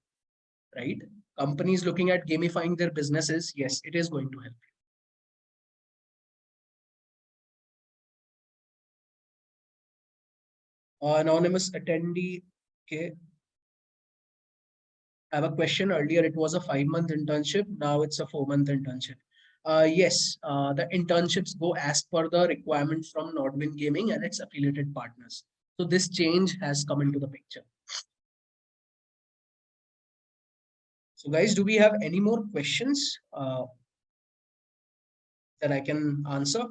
right? Companies looking at gamifying their businesses, yes, it is going to help. Anonymous attendee, okay. I have a question. Earlier, it was a 5-month internship. Now it's a 4-month internship. Yes, the internships go as per the requirement from Nordwin Gaming and its affiliated partners. So this change has come into the picture. So guys, do we have any more questions that I can answer?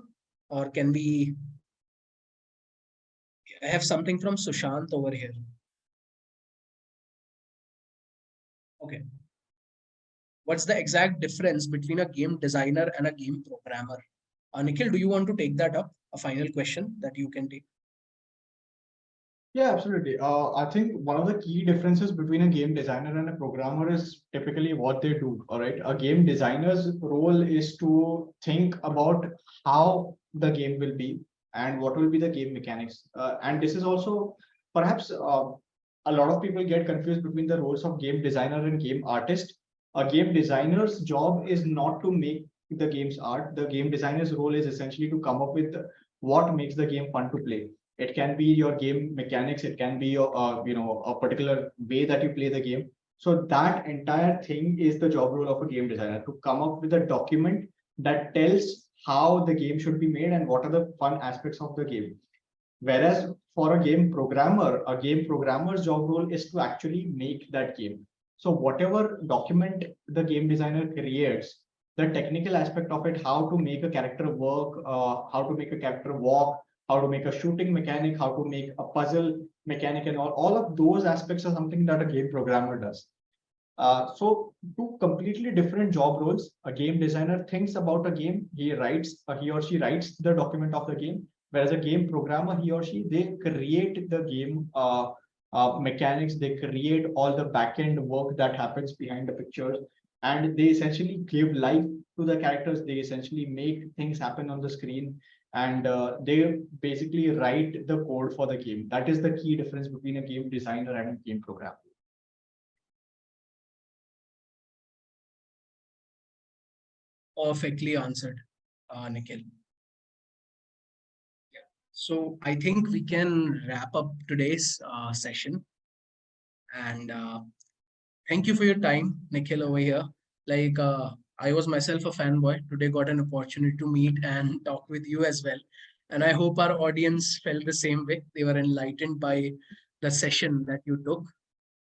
Or can we, I have something from Sushant over here. Okay. What's the exact difference between a game designer and a game programmer? Nikhil, do you want to take that up? A final question that you can take. Yeah, absolutely. I think one of the key differences between a game designer and a programmer is typically what they do. All right. A game designer's role is to think about how the game will be and what will be the game mechanics. And this is also perhaps a lot of people get confused between the roles of game designer and game artist. A game designer's job is not to make the game's art. The game designer's role is essentially to come up with what makes the game fun to play. It can be your game mechanics. It can be your, a particular way that you play the game. So that entire thing is the job role of a game designer, to come up with a document that tells how the game should be made and what are the fun aspects of the game. Whereas for a game programmer's job role is to actually make that game. So whatever document the game designer creates, the technical aspect of it, how to make a character work, how to make a character walk, how to make a shooting mechanic, how to make a puzzle mechanic, and all of those aspects are something that a game programmer does. So two completely different job roles. A game designer thinks about a game. He or she writes the document of the game. Whereas a game programmer, he or she, they create the game mechanics. They create all the backend work that happens behind the pictures, and they essentially give life to the characters. They essentially make things happen on the screen, and they basically write the code for the game. That is the key difference between a game designer and a game programmer. Perfectly answered, Nikhil. So I think we can wrap up today's session. And thank you for your time, Nikhil, over here. Like I was myself a fanboy. Today got an opportunity to meet and talk with you as well. And I hope our audience felt the same way. They were enlightened by the session that you took.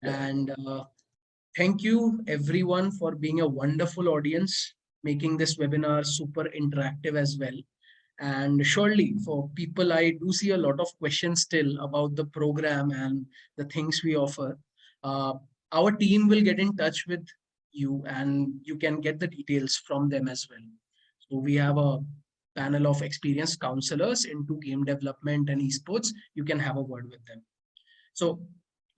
Yeah. And thank you everyone for being a wonderful audience, making this webinar super interactive as well. And surely for people, I do see a lot of questions still about the program and the things we offer. Uh, our team will get in touch with you and you can get the details from them as well. So we have a panel of experienced counselors into game development and esports. You can have a word with them. So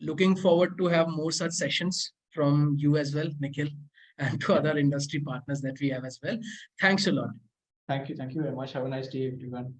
looking forward to have more such sessions from you as well, Nikhil, and to other industry partners that we have as well. Thanks a lot. Thank you. Thank you very much. Have a nice day, everyone.